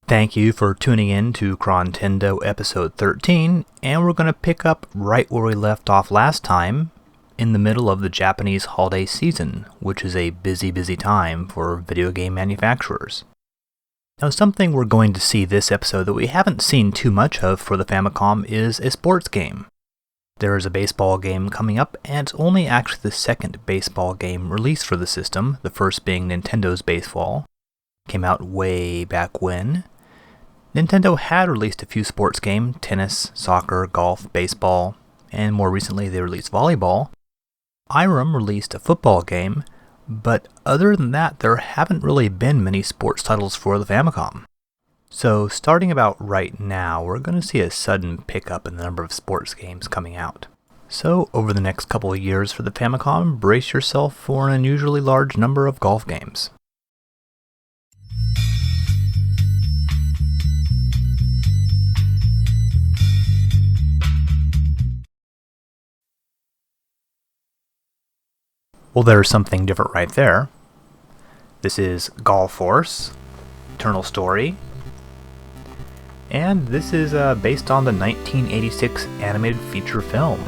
Thank you for tuning in to Chrontendo episode 13, and we're going to pick up right where we left off last time, in the middle of the Japanese holiday season, which is a busy time for video game manufacturers. Now, something we're going to see this episode that we haven't seen too much of for the Famicom is a sports game. There is a baseball game coming up, and it's only actually the second baseball game released for the system, the first being Nintendo's Baseball. Came out way back when. Nintendo had released a few sports games, tennis, soccer, golf, baseball, and more recently they released volleyball. Irem released a football game, but other than that there haven't really been many sports titles for the Famicom. So starting about right now, we're going to see a sudden pickup in the number of sports games coming out. So over the next couple of years for the Famicom, brace yourself for an unusually large number of golf games. Well, there's something different right there. This is Gall Force, Eternal Story, and this is based on the 1986 animated feature film,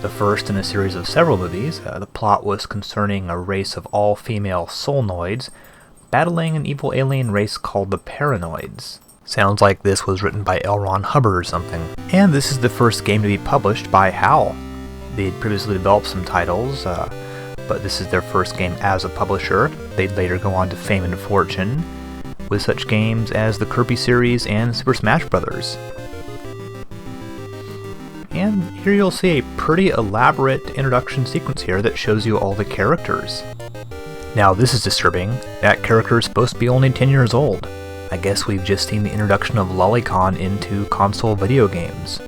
the first in a series of several movies. The plot was concerning a race of all-female solnoids battling an evil alien race called the Paranoids. Sounds like this was written by L. Ron Hubbard or something. And this is the first game to be published by HAL. They'd previously developed some titles, but this is their first game as a publisher. They'd later go on to fame and fortune with such games as the Kirby series and Super Smash Bros. And here you'll see a pretty elaborate introduction sequence here that shows you all the characters. Now this is disturbing. That character is supposed to be only 10 years old. I guess we've just seen the introduction of Lolicon into console video games.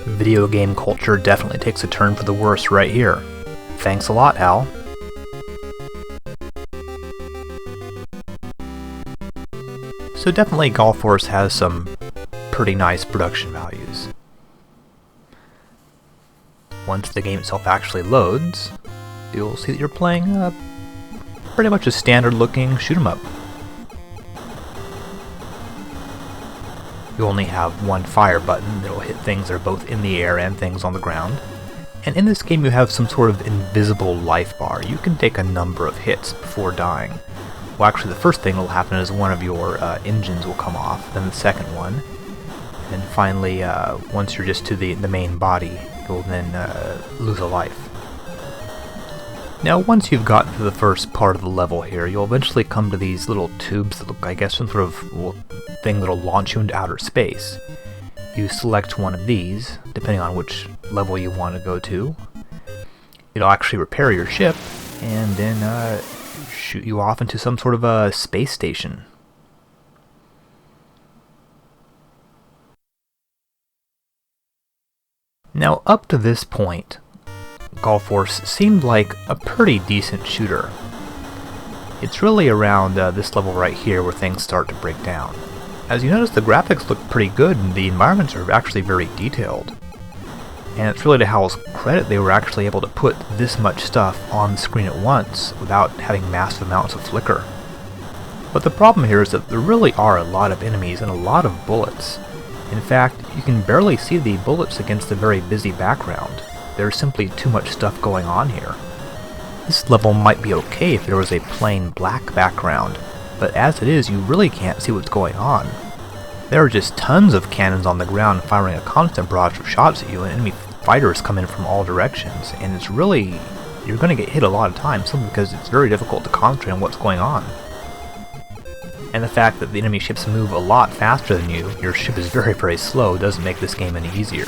Video game culture definitely takes a turn for the worse right here. Thanks a lot, Hal. So definitely Gall Force has some pretty nice production values. Once the game itself actually loads, you'll see that you're playing pretty much a standard looking shoot 'em up. You only have one fire button that will hit things that are both in the air and things on the ground. And in this game you have some sort of invisible life bar. You can take a number of hits before dying. Well, actually the first thing that will happen is one of your engines will come off, then the second one, and finally once you're just to the main body, you'll then lose a life. Now once you've gotten to the first part of the level here, you'll eventually come to these little tubes that look, I guess, some sort of thing that'll launch you into outer space. You select one of these, depending on which level you want to go to. It'll actually repair your ship, and then shoot you off into some sort of a space station. Now up to this point, Gall Force seemed like a pretty decent shooter. It's really around this level right here where things start to break down. As you notice, the graphics look pretty good and the environments are actually very detailed. And it's really to HAL's credit they were actually able to put this much stuff on the screen at once without having massive amounts of flicker. But the problem here is that there really are a lot of enemies and a lot of bullets. In fact, you can barely see the bullets against the very busy background. There's simply too much stuff going on here. This level might be okay if there was a plain black background, but as it is, you really can't see what's going on. There are just tons of cannons on the ground firing a constant barrage of shots at you, and enemy fighters come in from all directions, and it's really, you're going to get hit a lot of times simply because it's very difficult to concentrate on what's going on. And the fact that the enemy ships move a lot faster than you, your ship is very slow, doesn't make this game any easier.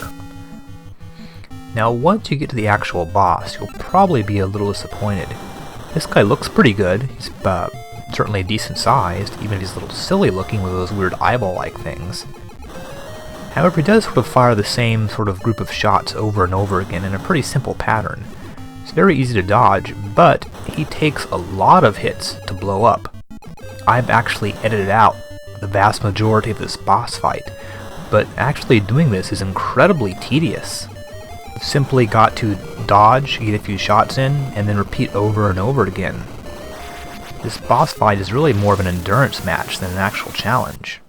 Now once you get to the actual boss, you'll probably be a little disappointed. This guy looks pretty good. He's certainly decent sized, even if he's a little silly looking with those weird eyeball-like things. However, he does sort of fire the same sort of group of shots over and over again in a pretty simple pattern. It's very easy to dodge, but he takes a lot of hits to blow up. I've actually edited out the vast majority of this boss fight, but actually doing this is incredibly tedious. You've simply got to dodge, get a few shots in, and then repeat over and over again. This boss fight is really more of an endurance match than an actual challenge.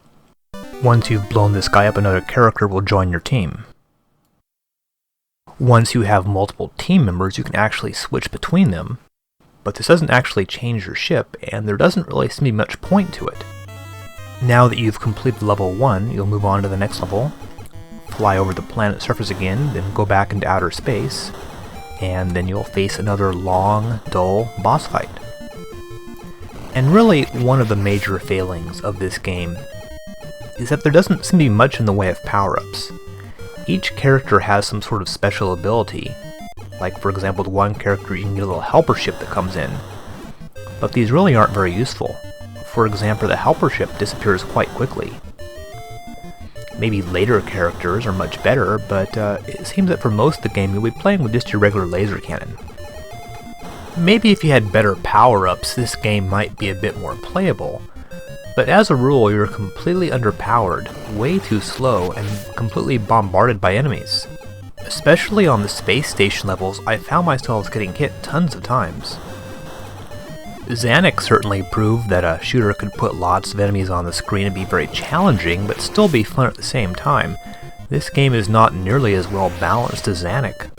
Once you've blown this guy up, another character will join your team. Once you have multiple team members, you can actually switch between them, but this doesn't actually change your ship, and there doesn't really seem to be much point to it. Now that you've completed level 1, you'll move on to the next level, fly over the planet's surface again, then go back into outer space, and then you'll face another long, dull boss fight. And really, one of the major failings of this game is that there doesn't seem to be much in the way of power-ups. Each character has some sort of special ability, like for example with one character you can get a little helper ship that comes in, but these really aren't very useful. For example, the helper ship disappears quite quickly. Maybe later characters are much better, but it seems that for most of the game you'll be playing with just your regular laser cannon. Maybe if you had better power-ups this game might be a bit more playable, but as a rule you're completely underpowered, way too slow, and completely bombarded by enemies. Especially on the space station levels, I found myself getting hit tons of times. Zanuck certainly proved that a shooter could put lots of enemies on the screen and be very challenging, but still be fun at the same time. This game is not nearly as well balanced as Zanuck.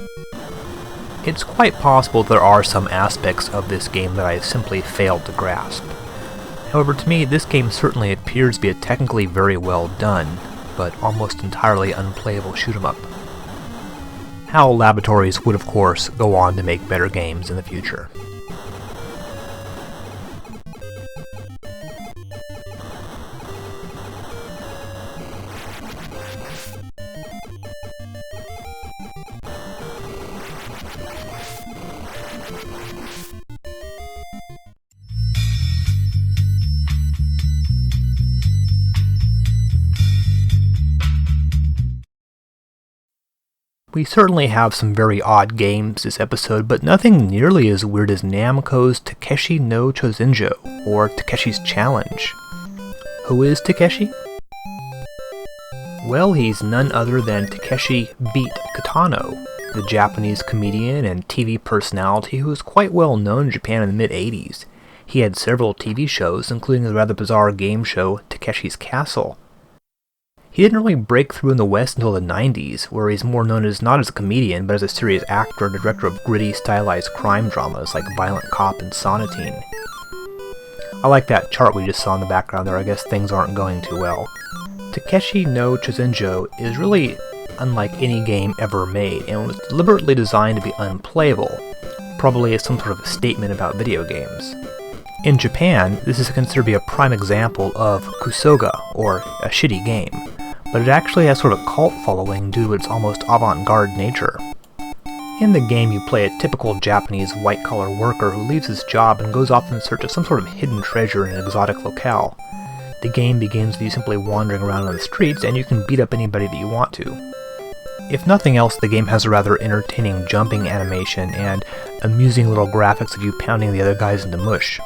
It's quite possible there are some aspects of this game that I simply failed to grasp. However, to me, this game certainly appears to be a technically very well done, but almost entirely unplayable shoot-'em-up. HAL Laboratories would of course go on to make better games in the future. We certainly have some very odd games this episode, but nothing nearly as weird as Namco's Takeshi no Chousenjou, or Takeshi's Challenge. Who is Takeshi? Well, he's none other than Takeshi Beat Kitano, the Japanese comedian and TV personality who was quite well known in Japan in the mid-80s. He had several TV shows, including the rather bizarre game show Takeshi's Castle. He didn't really break through in the West until the 90s, where he's more known as not as a comedian, but as a serious actor and director of gritty, stylized crime dramas like Violent Cop and Sonatine. I like that chart we just saw in the background there. I guess things aren't going too well. Takeshi no Chousenjou is really unlike any game ever made, and was deliberately designed to be unplayable, probably as some sort of a statement about video games. In Japan, this is considered to be a prime example of kusoga, or a shitty game, but it actually has sort of a cult following due to its almost avant-garde nature. In the game you play a typical Japanese white-collar worker who leaves his job and goes off in search of some sort of hidden treasure in an exotic locale. The game begins with you simply wandering around on the streets, and you can beat up anybody that you want to. If nothing else, the game has a rather entertaining jumping animation and amusing little graphics of you pounding the other guys into mush.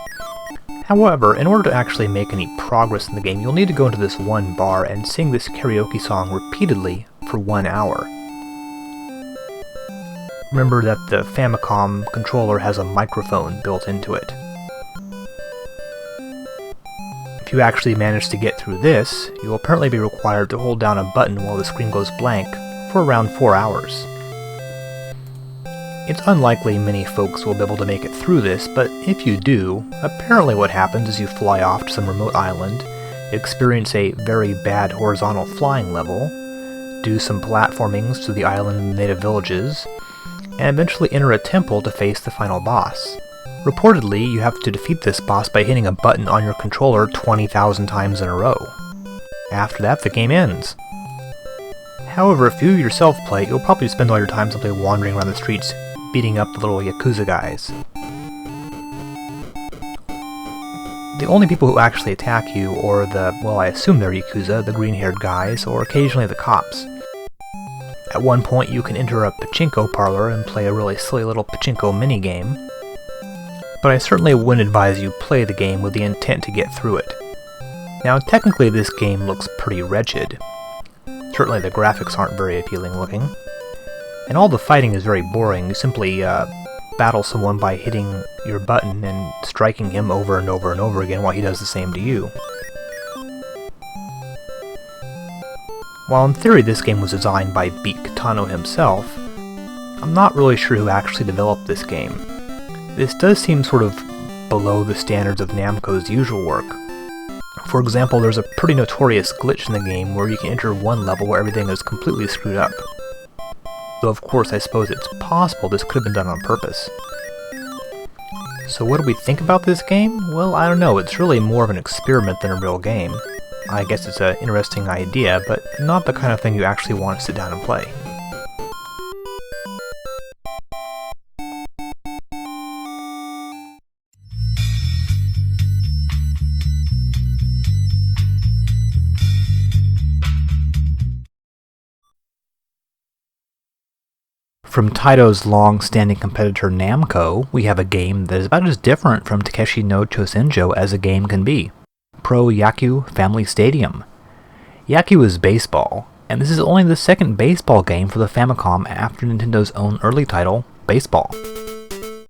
However, in order to actually make any progress in the game, you'll need to go into this one bar and sing this karaoke song repeatedly for 1 hour. Remember that the Famicom controller has a microphone built into it. If you actually manage to get through this, you will apparently be required to hold down a button while the screen goes blank for around 4 hours. It's unlikely many folks will be able to make it through this, but if you do, apparently what happens is you fly off to some remote island, experience a very bad horizontal flying level, do some platformings to the island and the native villages, and eventually enter a temple to face the final boss. Reportedly, you have to defeat this boss by hitting a button on your controller 20,000 times in a row. After that, the game ends. However, if you yourself play, you'll probably spend all your time simply wandering around the streets, beating up the little Yakuza guys. The only people who actually attack you are the, well, I assume they're Yakuza, the green-haired guys, or occasionally the cops. At one point you can enter a pachinko parlor and play a really silly little pachinko minigame, but I certainly wouldn't advise you play the game with the intent to get through it. Now, technically this game looks pretty wretched. Certainly the graphics aren't very appealing looking. And all the fighting is very boring. You simply battle someone by hitting your button and striking him over and over and over again while he does the same to you. While in theory this game was designed by Beat Kitano himself, I'm not really sure who actually developed this game. This does seem sort of below the standards of Namco's usual work. For example, there's a pretty notorious glitch in the game where you can enter one level where everything is completely screwed up. Though of course I suppose it's possible this could have been done on purpose. So what do we think about this game? Well, I don't know, it's really more of an experiment than a real game. I guess it's an interesting idea, but not the kind of thing you actually want to sit down and play. From Taito's long-standing competitor Namco, we have a game that is about as different from Takeshi no Chousenjou as a game can be. Pro Yaku Family Stadium. Yaku is baseball, and this is only the second baseball game for the Famicom after Nintendo's own early title, Baseball.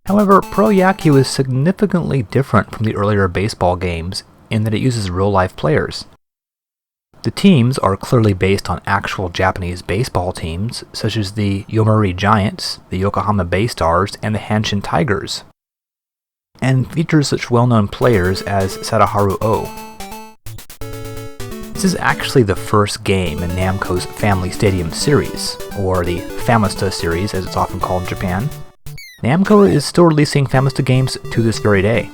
However, Pro Yaku is significantly different from the earlier baseball games in that it uses real-life players. The teams are clearly based on actual Japanese baseball teams, such as the Yomiuri Giants, the Yokohama Bay Stars, and the Hanshin Tigers, and features such well-known players as Sadaharu Oh. This is actually the first game in Namco's Family Stadium series, or the Famista series as it's often called in Japan. Namco is still releasing Famista games to this very day.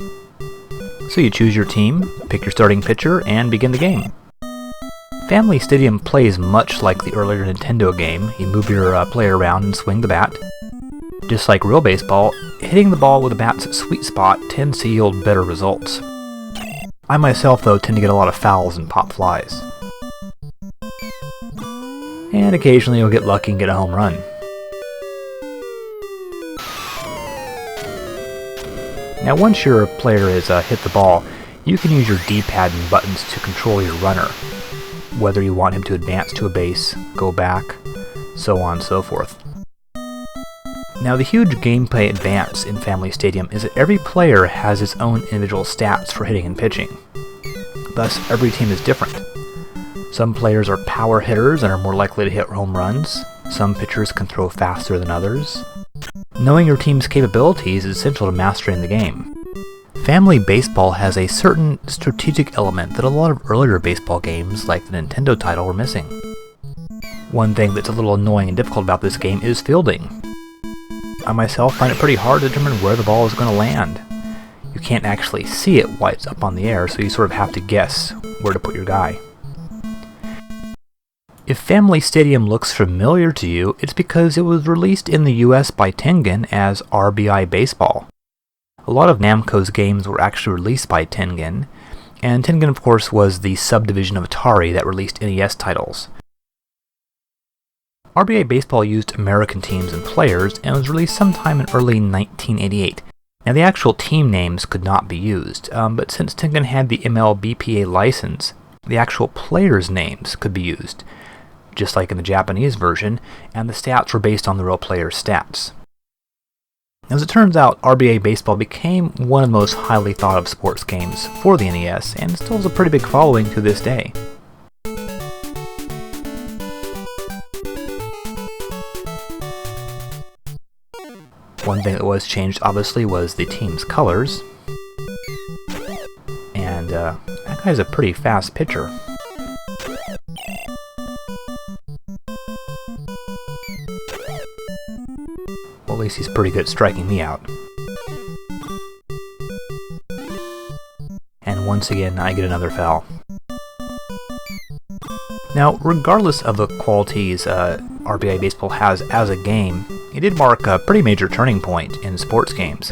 So you choose your team, pick your starting pitcher, and begin the game. Family Stadium plays much like the earlier Nintendo game. You move your player around and swing the bat. Just like real baseball, hitting the ball with the bat's sweet spot tends to yield better results. I myself, though, tend to get a lot of fouls and pop flies. And occasionally you'll get lucky and get a home run. Now once your player has hit the ball, you can use your D-pad and buttons to control your runner, whether you want him to advance to a base, go back, so on and so forth. Now the huge gameplay advance in Family Stadium is that every player has its own individual stats for hitting and pitching. Thus, every team is different. Some players are power hitters and are more likely to hit home runs. Some pitchers can throw faster than others. Knowing your team's capabilities is essential to mastering the game. Family Baseball has a certain strategic element that a lot of earlier baseball games, like the Nintendo title, were missing. One thing that's a little annoying and difficult about this game is fielding. I myself find it pretty hard to determine where the ball is going to land. You can't actually see it while it's up on the air, so you sort of have to guess where to put your guy. If Family Stadium looks familiar to you, it's because it was released in the US by Tengen as R.B.I. Baseball. A lot of Namco's games were actually released by Tengen, and Tengen of course was the subdivision of Atari that released NES titles. R.B.I. Baseball used American teams and players, and was released sometime in early 1988. Now the actual team names could not be used, but since Tengen had the MLBPA license, the actual players' names could be used, just like in the Japanese version, and the stats were based on the real players' stats. As it turns out, R.B.I. Baseball became one of the most highly thought of sports games for the NES, and still has a pretty big following to this day. One thing that was changed, obviously, was the team's colors. And that guy's a pretty fast pitcher. Well, at least he's pretty good at striking me out. And once again, I get another foul. Now, regardless of the qualities R.B.I. Baseball has as a game, it did mark a pretty major turning point in sports games,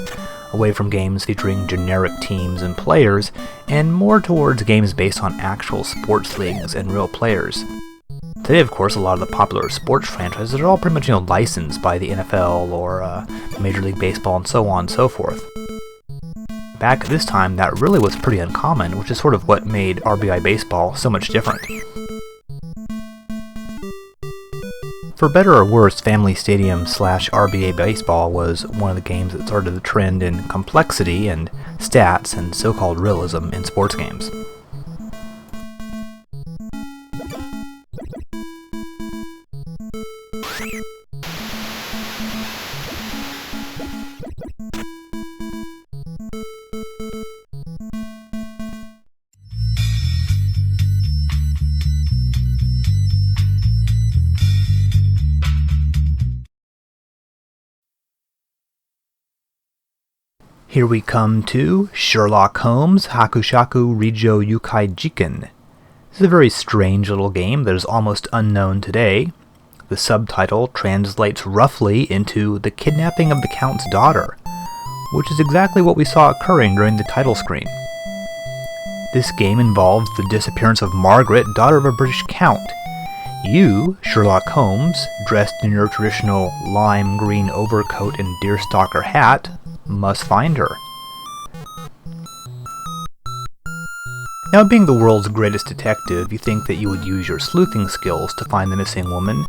away from games featuring generic teams and players, and more towards games based on actual sports leagues and real players. Today, of course, a lot of the popular sports franchises are all pretty much, licensed by the NFL or Major League Baseball and so on and so forth. Back at this time, that really was pretty uncommon, which is sort of what made R.B.I. Baseball so much different. For better or worse, Family Stadium / R.B.I. Baseball was one of the games that started the trend in complexity and stats and so-called realism in sports games. Here we come to Sherlock Holmes, Hakushaku, Reijou, Yuukai, Jiken. This is a very strange little game that is almost unknown today. The subtitle translates roughly into The Kidnapping of the Count's Daughter, which is exactly what we saw occurring during the title screen. This game involves the disappearance of Margaret, daughter of a British count. You, Sherlock Holmes, dressed in your traditional lime green overcoat and deerstalker hat, must find her. Now, being the world's greatest detective, you think that you would use your sleuthing skills to find the missing woman,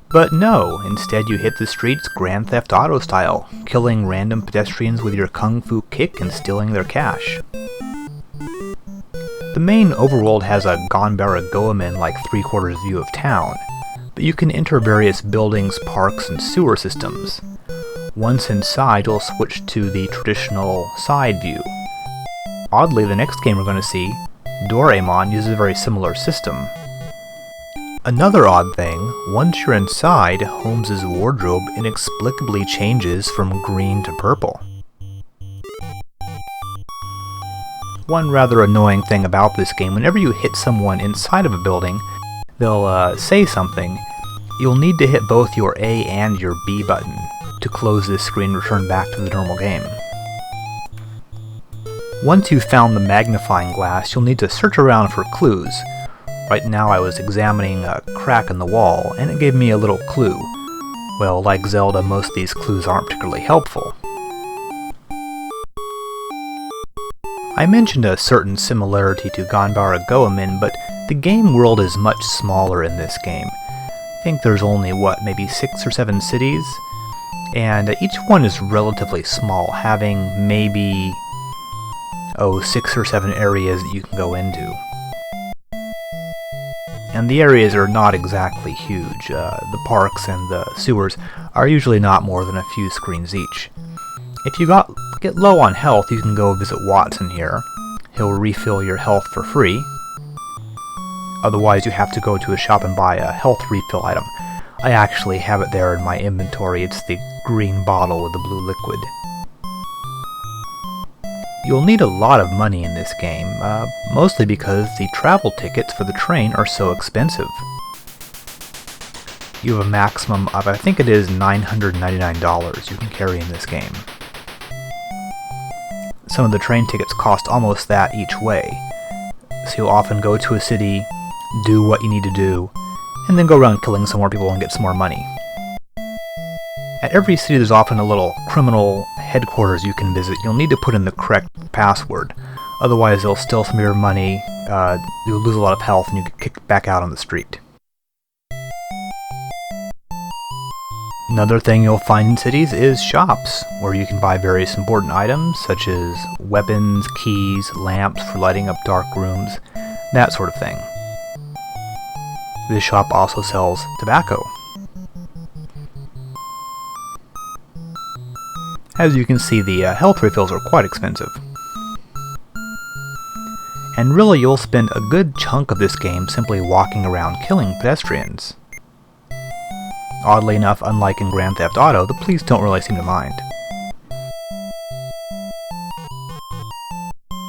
but no, instead you hit the streets Grand Theft Auto style, killing random pedestrians with your kung fu kick and stealing their cash. The main overworld has a Doreamon-like three-quarters view of town, but you can enter various buildings, parks, and sewer systems. Once inside, you'll switch to the traditional side view. Oddly, the next game we're going to see, Doreamon, uses a very similar system. Another odd thing, once you're inside, Holmes' wardrobe inexplicably changes from green to purple. One rather annoying thing about this game, whenever you hit someone inside of a building, they'll say something. You'll need to hit both your A and your B button to close this screen and return back to the normal game. Once you've found the magnifying glass, you'll need to search around for clues. Right now I was examining a crack in the wall, and it gave me a little clue. Well, like Zelda, most of these clues aren't particularly helpful. I mentioned a certain similarity to Doreamon, but the game world is much smaller in this game. I think there's only, maybe 6 or 7 cities? And each one is relatively small, having maybe 6 or 7 areas that you can go into. And the areas are not exactly huge. The parks and the sewers are usually not more than a few screens each. If you get low on health, you can go visit Watson here. He'll refill your health for free. Otherwise, you have to go to a shop and buy a health refill item. I actually have it there in my inventory. It's the green bottle with the blue liquid. You'll need a lot of money in this game, mostly because the travel tickets for the train are so expensive. You have a maximum of, I think it is $999 you can carry in this game. Some of the train tickets cost almost that each way, so you'll often go to a city, do what you need to do, and then go around killing some more people and get some more money. At every city there's often a little criminal headquarters you can visit. You'll need to put in the correct password, otherwise they'll steal some of your money, you'll lose a lot of health, and you get kicked back out on the street. Another thing you'll find in cities is shops, where you can buy various important items such as weapons, keys, lamps for lighting up dark rooms, that sort of thing. This shop also sells tobacco. As you can see, the health refills are quite expensive. And really, you'll spend a good chunk of this game simply walking around killing pedestrians. Oddly enough, unlike in Grand Theft Auto, the police don't really seem to mind.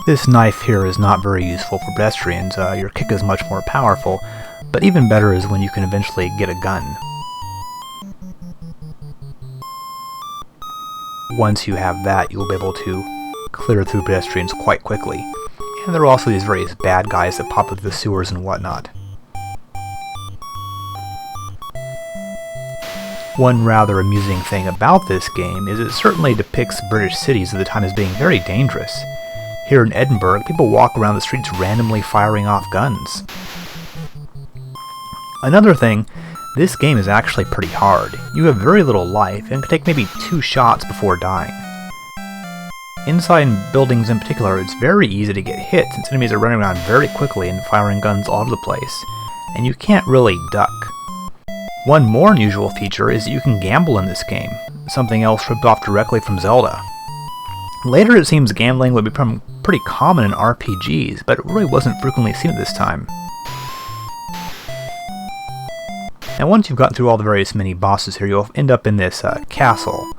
This knife here is not very useful for pedestrians. Your kick is much more powerful, but even better is when you can eventually get a gun. Once you have that, you'll be able to clear through pedestrians quite quickly. And there are also these various bad guys that pop up the sewers and whatnot. One rather amusing thing about this game is it certainly depicts British cities at the time as being very dangerous. Here in Edinburgh, people walk around the streets randomly firing off guns. Another thing, this game is actually pretty hard. You have very little life and can take maybe 2 shots before dying. Inside buildings in particular, it's very easy to get hit since enemies are running around very quickly and firing guns all over the place, and you can't really duck. One more unusual feature is that you can gamble in this game, something else ripped off directly from Zelda. Later it seems gambling would become pretty common in RPGs, but it really wasn't frequently seen at this time. Now once you've gotten through all the various mini-bosses here, you'll end up in this castle.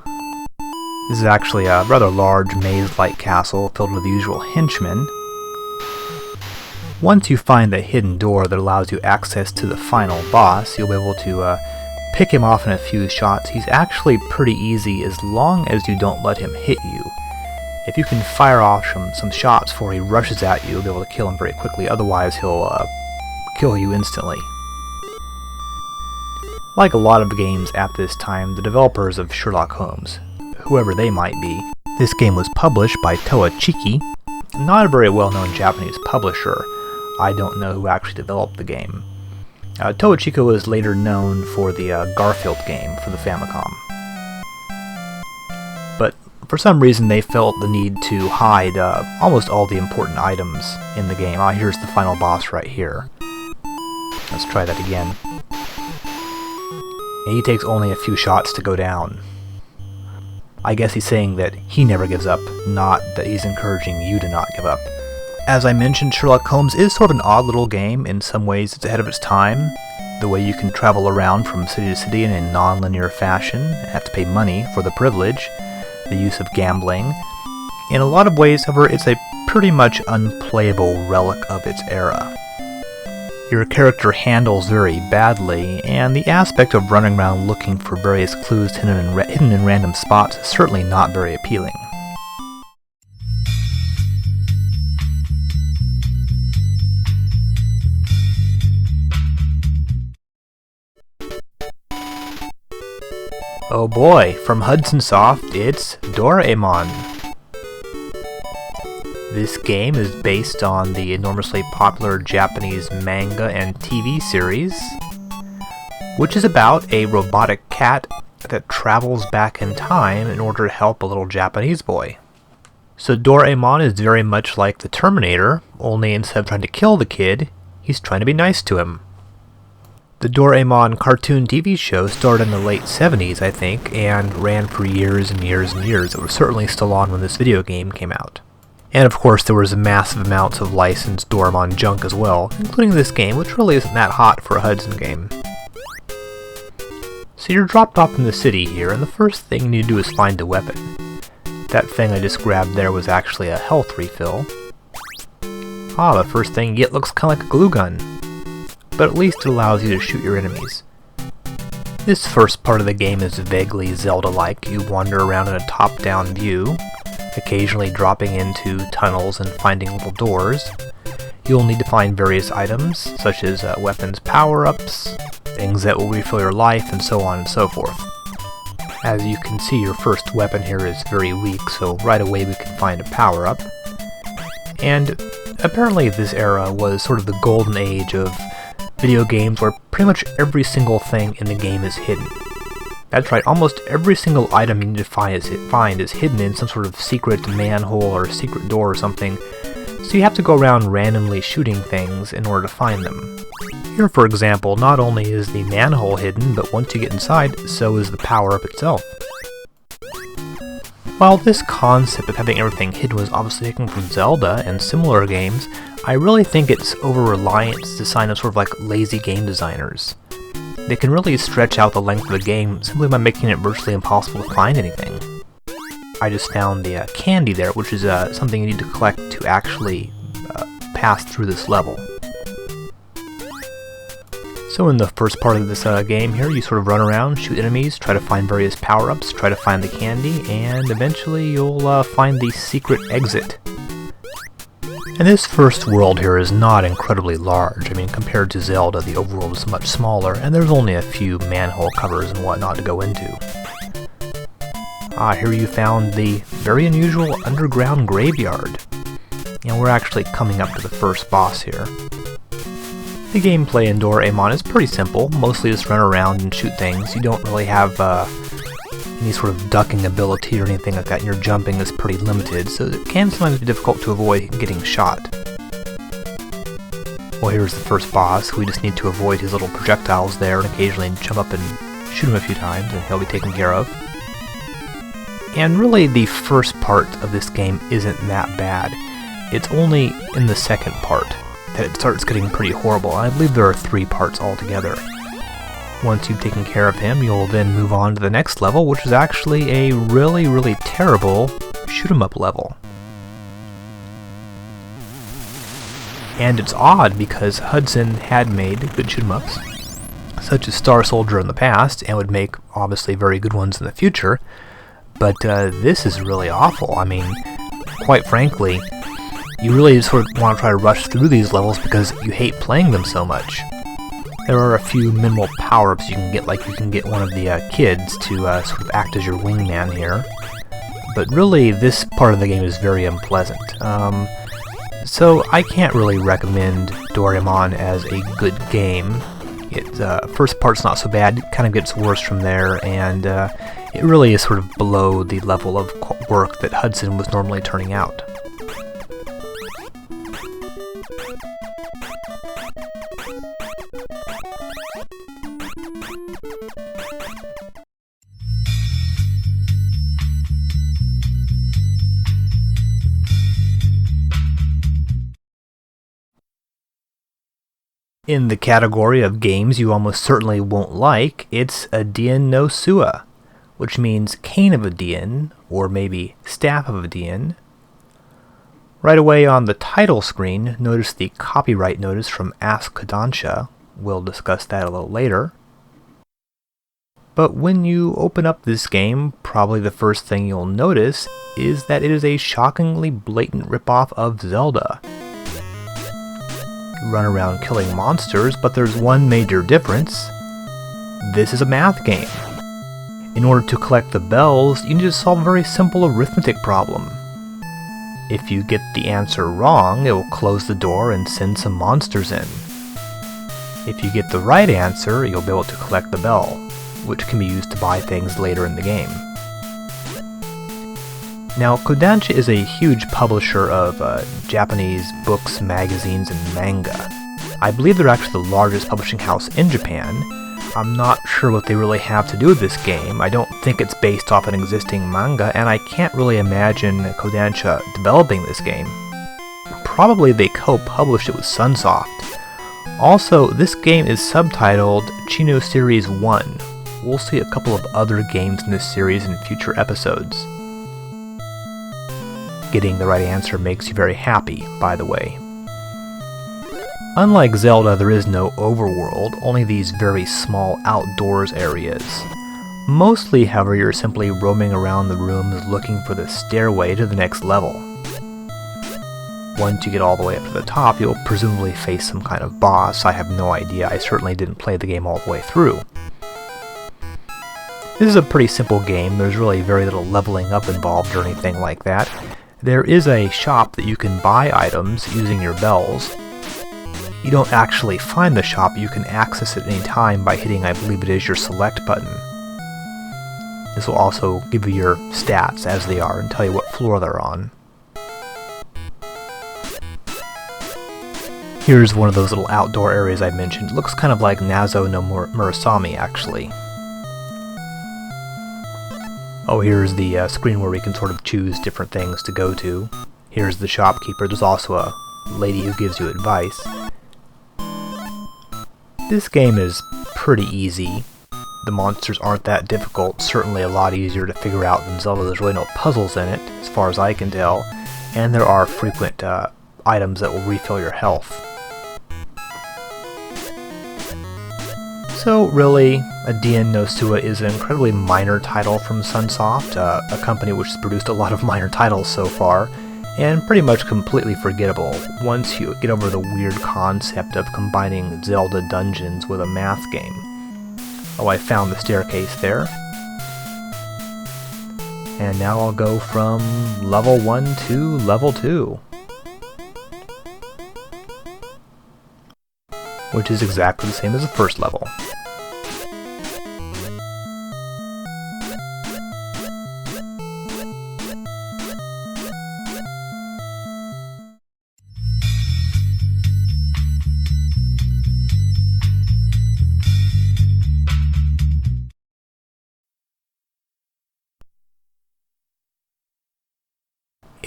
This is actually a rather large maze-like castle filled with the usual henchmen. Once you find the hidden door that allows you access to the final boss, you'll be able to pick him off in a few shots. He's actually pretty easy as long as you don't let him hit you. If you can fire off some shots before he rushes at you, you'll be able to kill him very quickly, otherwise he'll kill you instantly. Like a lot of games at this time, the developers of Sherlock Holmes, whoever they might be, this game was published by Takeshi, not a very well-known Japanese publisher. I don't know who actually developed the game. Takeshi was later known for the Garfield game for the Famicom. But for some reason they felt the need to hide almost all the important items in the game. Here's the final boss right here. Let's try that again. And he takes only a few shots to go down. I guess he's saying that he never gives up, not that he's encouraging you to not give up. As I mentioned, Sherlock Holmes is sort of an odd little game. In some ways it's ahead of its time. The way you can travel around from city to city in a non-linear fashion, have to pay money for the privilege, the use of gambling. In a lot of ways, however, it's a pretty much unplayable relic of its era. Your character handles very badly, and the aspect of running around looking for various clues hidden in random spots is certainly not very appealing. Oh boy, from Hudson Soft, it's Doreamon. This game is based on the enormously popular Japanese manga and TV series, which is about a robotic cat that travels back in time in order to help a little Japanese boy. So Doreamon is very much like the Terminator, only instead of trying to kill the kid, he's trying to be nice to him. The Doreamon cartoon TV show started in the late 70s, I think, and ran for years and years and years. It was certainly still on when this video game came out. And of course there was massive amounts of licensed Doraemon junk as well, including this game, which really isn't that hot for a Hudson game. So you're dropped off in the city here, and the first thing you need to do is find a weapon. That thing I just grabbed there was actually a health refill. The first thing you get looks kind of like a glue gun, but at least it allows you to shoot your enemies. This first part of the game is vaguely Zelda-like. You wander around in a top-down view, occasionally dropping into tunnels and finding little doors. You'll need to find various items, such as weapons power-ups, things that will refill your life, and so on and so forth. As you can see, your first weapon here is very weak, so right away we can find a power-up. And apparently this era was sort of the golden age of video games where pretty much every single thing in the game is hidden. That's right, almost every single item you need to find is hidden in some sort of secret manhole or secret door or something, so you have to go around randomly shooting things in order to find them. Here, for example, not only is the manhole hidden, but once you get inside, so is the power-up itself. While this concept of having everything hidden was obviously taken from Zelda and similar games, I really think it's over-reliant to the sign of sort of like lazy game designers. They can really stretch out the length of the game simply by making it virtually impossible to find anything. I just found the candy there, which is something you need to collect to actually pass through this level. So in the first part of this game here, you sort of run around, shoot enemies, try to find various power-ups, try to find the candy, and eventually you'll find the secret exit. And this first world here is not incredibly large. I mean, compared to Zelda, the overworld is much smaller, and there's only a few manhole covers and whatnot to go into. Here you found the very unusual underground graveyard. And we're actually coming up to the first boss here. The gameplay in Doreamon is pretty simple, mostly just run around and shoot things. You don't really have any sort of ducking ability or anything like that, and your jumping is pretty limited, so it can sometimes be difficult to avoid getting shot. Well, here's the first boss. We just need to avoid his little projectiles there and occasionally jump up and shoot him a few times, and he'll be taken care of. And really, the first part of this game isn't that bad. It's only in the second part that it starts getting pretty horrible. I believe there are 3 parts altogether. Once you've taken care of him, you'll then move on to the next level, which is actually a really terrible shoot-'em-up level. And it's odd because Hudson had made good shoot-'em-ups, such as Star Soldier in the past, and would make obviously very good ones in the future, but this is really awful. I mean, quite frankly, you really sort of want to try to rush through these levels because you hate playing them so much. There are a few minimal power-ups you can get, like you can get one of the kids to sort of act as your wingman here, but really this part of the game is very unpleasant. So I can't really recommend Doreamon as a good game. First part's not so bad, it kind of gets worse from there, and it really is sort of below the level of work that Hudson was normally turning out. In the category of games you almost certainly won't like, it's Adian no Tsue, which means cane of Adian, or maybe staff of Adian. Right away on the title screen, notice the copyright notice from Ask Kodansha. We'll discuss that a little later. But when you open up this game, probably the first thing you'll notice is that it is a shockingly blatant ripoff of Zelda. Run around killing monsters, but there's one major difference. This is a math game. In order to collect the bells, you need to solve a very simple arithmetic problem. If you get the answer wrong, it will close the door and send some monsters in. If you get the right answer, you'll be able to collect the bell, which can be used to buy things later in the game. Now, Kodansha is a huge publisher of Japanese books, magazines, and manga. I believe they're actually the largest publishing house in Japan. I'm not sure what they really have to do with this game. I don't think it's based off an existing manga, and I can't really imagine Kodansha developing this game. Probably they co-published it with Sunsoft. Also, this game is subtitled Chino Series 1. We'll see a couple of other games in this series in future episodes. Getting the right answer makes you very happy, by the way. Unlike Zelda, there is no overworld, only these very small outdoors areas. Mostly, however, you're simply roaming around the rooms looking for the stairway to the next level. Once you get all the way up to the top, you'll presumably face some kind of boss. I have no idea, I certainly didn't play the game all the way through. This is a pretty simple game, there's really very little leveling up involved or anything like that. There is a shop that you can buy items using your bells. You don't actually find the shop, you can access it any time by hitting, I believe it is, your select button. This will also give you your stats as they are and tell you what floor they're on. Here's one of those little outdoor areas I mentioned. It looks kind of like Nazo no Murasami, actually. Oh, here's the screen where we can sort of choose different things to go to. Here's the shopkeeper. There's also a lady who gives you advice. This game is pretty easy. The monsters aren't that difficult, certainly a lot easier to figure out than Zelda. There's really no puzzles in it, as far as I can tell, and there are frequent items that will refill your health. So really, Adian no Tsue is an incredibly minor title from Sunsoft, a company which has produced a lot of minor titles so far, and pretty much completely forgettable once you get over the weird concept of combining Zelda dungeons with a math game. Oh, I found the staircase there. And now I'll go from level 1 to level 2. Which is exactly the same as the first level.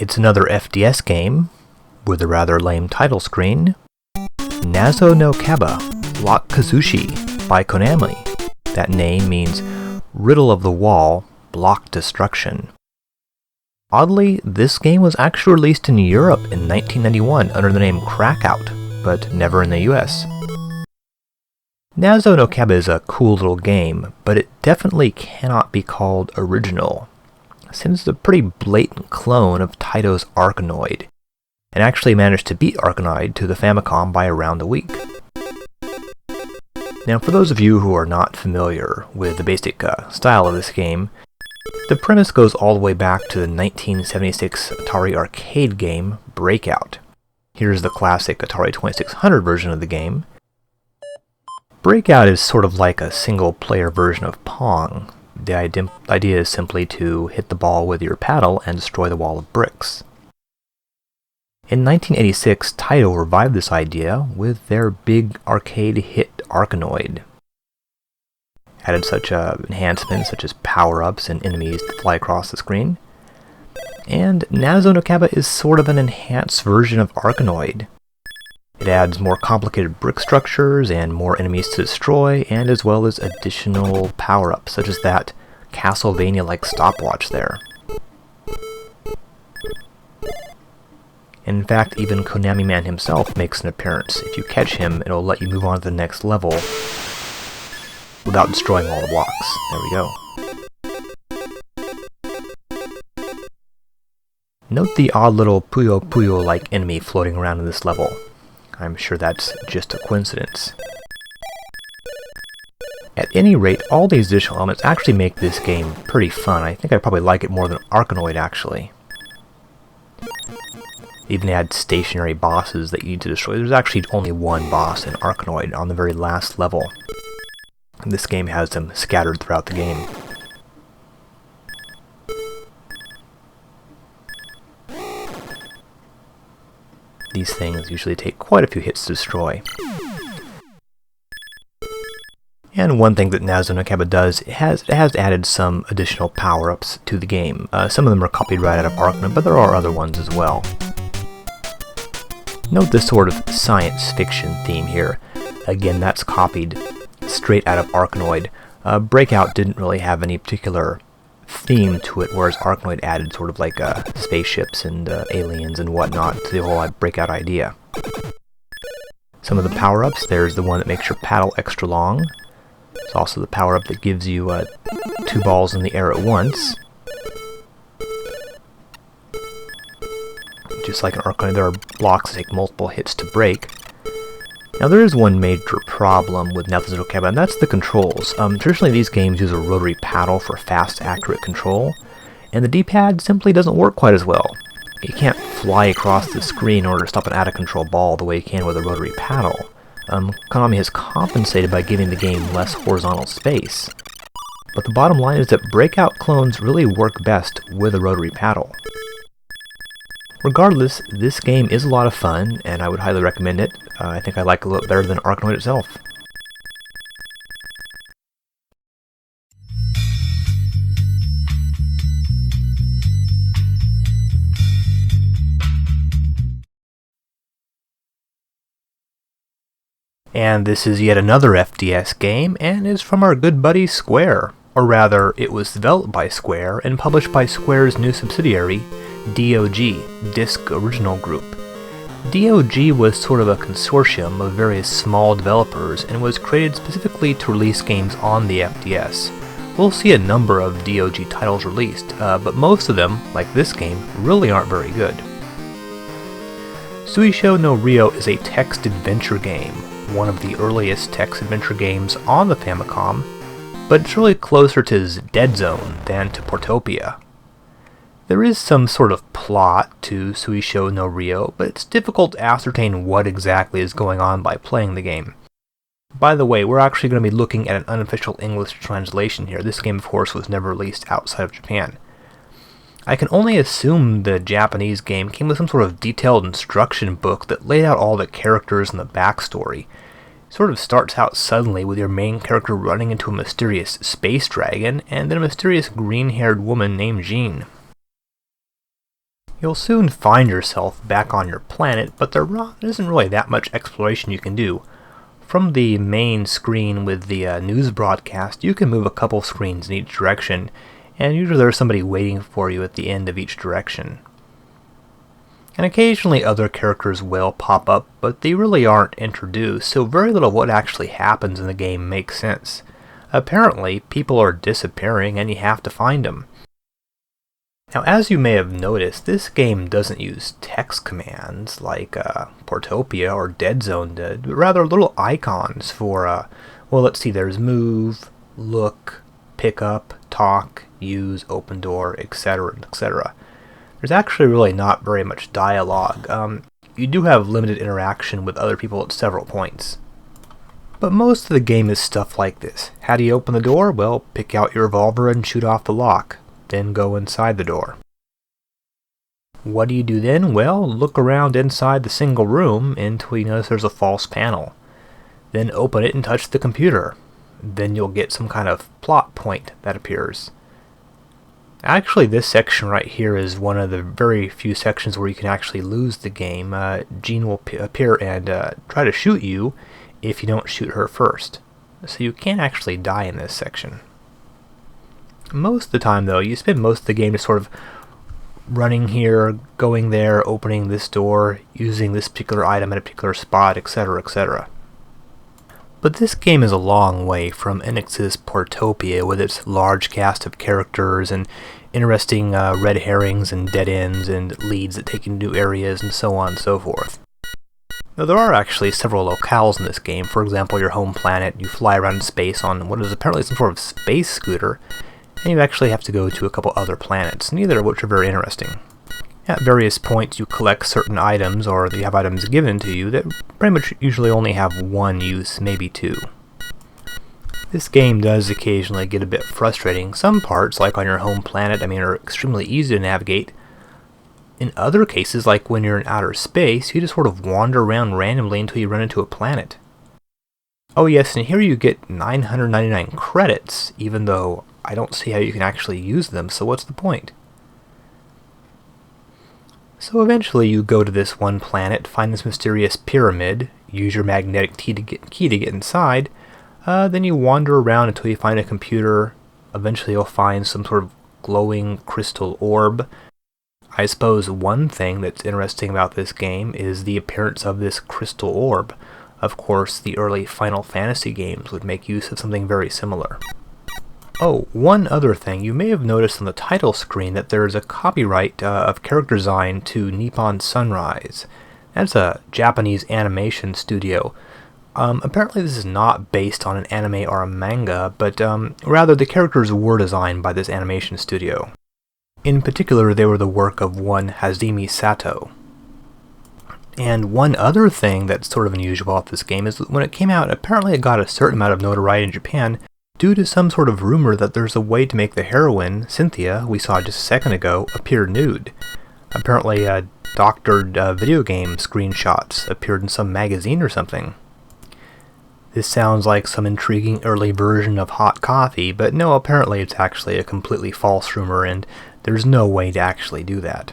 It's another FDS game, with a rather lame title screen, Nazo no Kaba Block Kazushi by Konami. that name means Riddle of the Wall, Block Destruction. Oddly, this game was actually released in Europe in 1991 under the name Crackout, but never in the US. Nazo no Kaba is a cool little game, but it definitely cannot be called original, since it's a pretty blatant clone of Taito's Arkanoid, and actually managed to beat Arkanoid to the Famicom by around a week. Now, for those of you who are not familiar with the basic style of this game, the premise goes all the way back to the 1976 Atari arcade game Breakout. Here's the classic Atari 2600 version of the game. Breakout is sort of like a single-player version of Pong. The idea is simply to hit the ball with your paddle and destroy the wall of bricks. In 1986, Taito revived this idea with their big arcade hit Arkanoid. Added such enhancements such as power-ups and enemies that fly across the screen. And Nazo no Kaba is sort of an enhanced version of Arkanoid. It adds more complicated brick structures and more enemies to destroy, and as well as additional power-ups, such as that Castlevania-like stopwatch there. In fact, even Konami Man himself makes an appearance. If you catch him, it'll let you move on to the next level without destroying all the blocks. There we go. Note the odd little Puyo Puyo-like enemy floating around in this level. I'm sure that's just a coincidence. At any rate, all these additional elements actually make this game pretty fun. I think I probably like it more than Arkanoid, actually. Even add stationary bosses that you need to destroy. There's actually only one boss in Arkanoid on the very last level. And this game has them scattered throughout the game. These things usually take quite a few hits to destroy. And one thing that Nazo no Kaba does, it has added some additional power-ups to the game. Some of them are copied right out of Arkanoid, but there are other ones as well. Note this sort of science fiction theme here. Again, that's copied straight out of Arkanoid. Breakout didn't really have any particular theme to it, whereas Arkanoid added sort of like spaceships and aliens and whatnot to the whole Breakout idea. Some of the power-ups, there's the one that makes your paddle extra long. There's also the power-up that gives you 2 balls in the air at once. Just like in Arkanoid, there are blocks that take multiple hits to break. Now there is one major problem with Nazo no Kaba, and that's the controls. Traditionally these games use a rotary paddle for fast, accurate control, and the D-pad simply doesn't work quite as well. You can't fly across the screen in order to stop an out-of-control ball the way you can with a rotary paddle. Konami has compensated by giving the game less horizontal space. But the bottom line is that Breakout clones really work best with a rotary paddle. Regardless, this game is a lot of fun, and I would highly recommend it. I think I like it a little better than Arkanoid itself. And this is yet another FDS game, and is from our good buddy Square. Or rather, it was developed by Square and published by Square's new subsidiary, DOG, Disc Original Group. DOG was sort of a consortium of various small developers and was created specifically to release games on the FDS. We'll see a number of DOG titles released, but most of them, like this game, really aren't very good. Suishō no Ryo is a text adventure game, one of the earliest text adventure games on the Famicom, but it's really closer to Dead Zone than to Portopia. There is some sort of plot to Suishō no Ryo, but it's difficult to ascertain what exactly is going on by playing the game. By the way, we're actually going to be looking at an unofficial English translation here. This game, of course, was never released outside of Japan. I can only assume the Japanese game came with some sort of detailed instruction book that laid out all the characters and the backstory. It sort of starts out suddenly with your main character running into a mysterious space dragon, and then a mysterious green-haired woman named Jean. You'll soon find yourself back on your planet, but there isn't really that much exploration you can do. from the main screen with the news broadcast, you can move a couple screens in each direction, and usually there's somebody waiting for you at the end of each direction. And occasionally other characters will pop up, but they really aren't introduced, so very little of what actually happens in the game makes sense. Apparently, people are disappearing and you have to find them. Now, as you may have noticed, this game doesn't use text commands like Portopia or Dead Zone did, but rather little icons for, well, let's see, there's move, look, pick up, talk, use, open door, etc., etc. There's actually really not very much dialogue. You do have limited interaction with other people at several points. But most of the game is stuff like this. How do you open the door? Well, pick out your revolver and shoot off the lock. Then go inside the door. What do you do then? Well, look around inside the single room until you notice there's a false panel. Then open it and touch the computer. Then you'll get some kind of plot point that appears. Actually, this section right here is one of the very few sections where you can actually lose the game. Jean will appear and try to shoot you if you don't shoot her first. So you can't actually die in this section. Most of the time, though, you spend most of the game just sort of running here, going there, opening this door, using this particular item at a particular spot, etc., etc. But this game is a long way from Enix's Portopia with its large cast of characters and interesting red herrings and dead ends and leads that take you to new areas and so on and so forth. Now, there are actually several locales in this game. For example, your home planet, you fly around in space on what is apparently some sort of space scooter, and you actually have to go to a couple other planets, neither of which are very interesting. At various points you collect certain items, or you have items given to you that pretty much usually only have one use, maybe two. This game does occasionally get a bit frustrating. Some parts, like on your home planet, are extremely easy to navigate. In other cases, like when you're in outer space, you just sort of wander around randomly until you run into a planet. Oh yes, and here you get 999 credits, even though I don't see how you can actually use them, so what's the point? So eventually you go to this one planet, find this mysterious pyramid, use your magnetic key to get inside, then you wander around until you find a computer. Eventually you'll find some sort of glowing crystal orb. I suppose one thing that's interesting about this game is the appearance of this crystal orb. Of course, the early Final Fantasy games would make use of something very similar. Oh, one other thing, you may have noticed on the title screen that there is a copyright of character design to Nippon Sunrise. That's a Japanese animation studio. Apparently this is not based on an anime or a manga, but rather the characters were designed by this animation studio. In particular, they were the work of one Hazumi Sato. And one other thing that's sort of unusual about this game is that when it came out, apparently it got a certain amount of notoriety in Japan due to some sort of rumor that there's a way to make the heroine, Cynthia, we saw just a second ago, appear nude. Apparently, doctored video game screenshots appeared in some magazine or something. This sounds like some intriguing early version of hot coffee, but no, apparently it's actually a completely false rumor and there's no way to actually do that.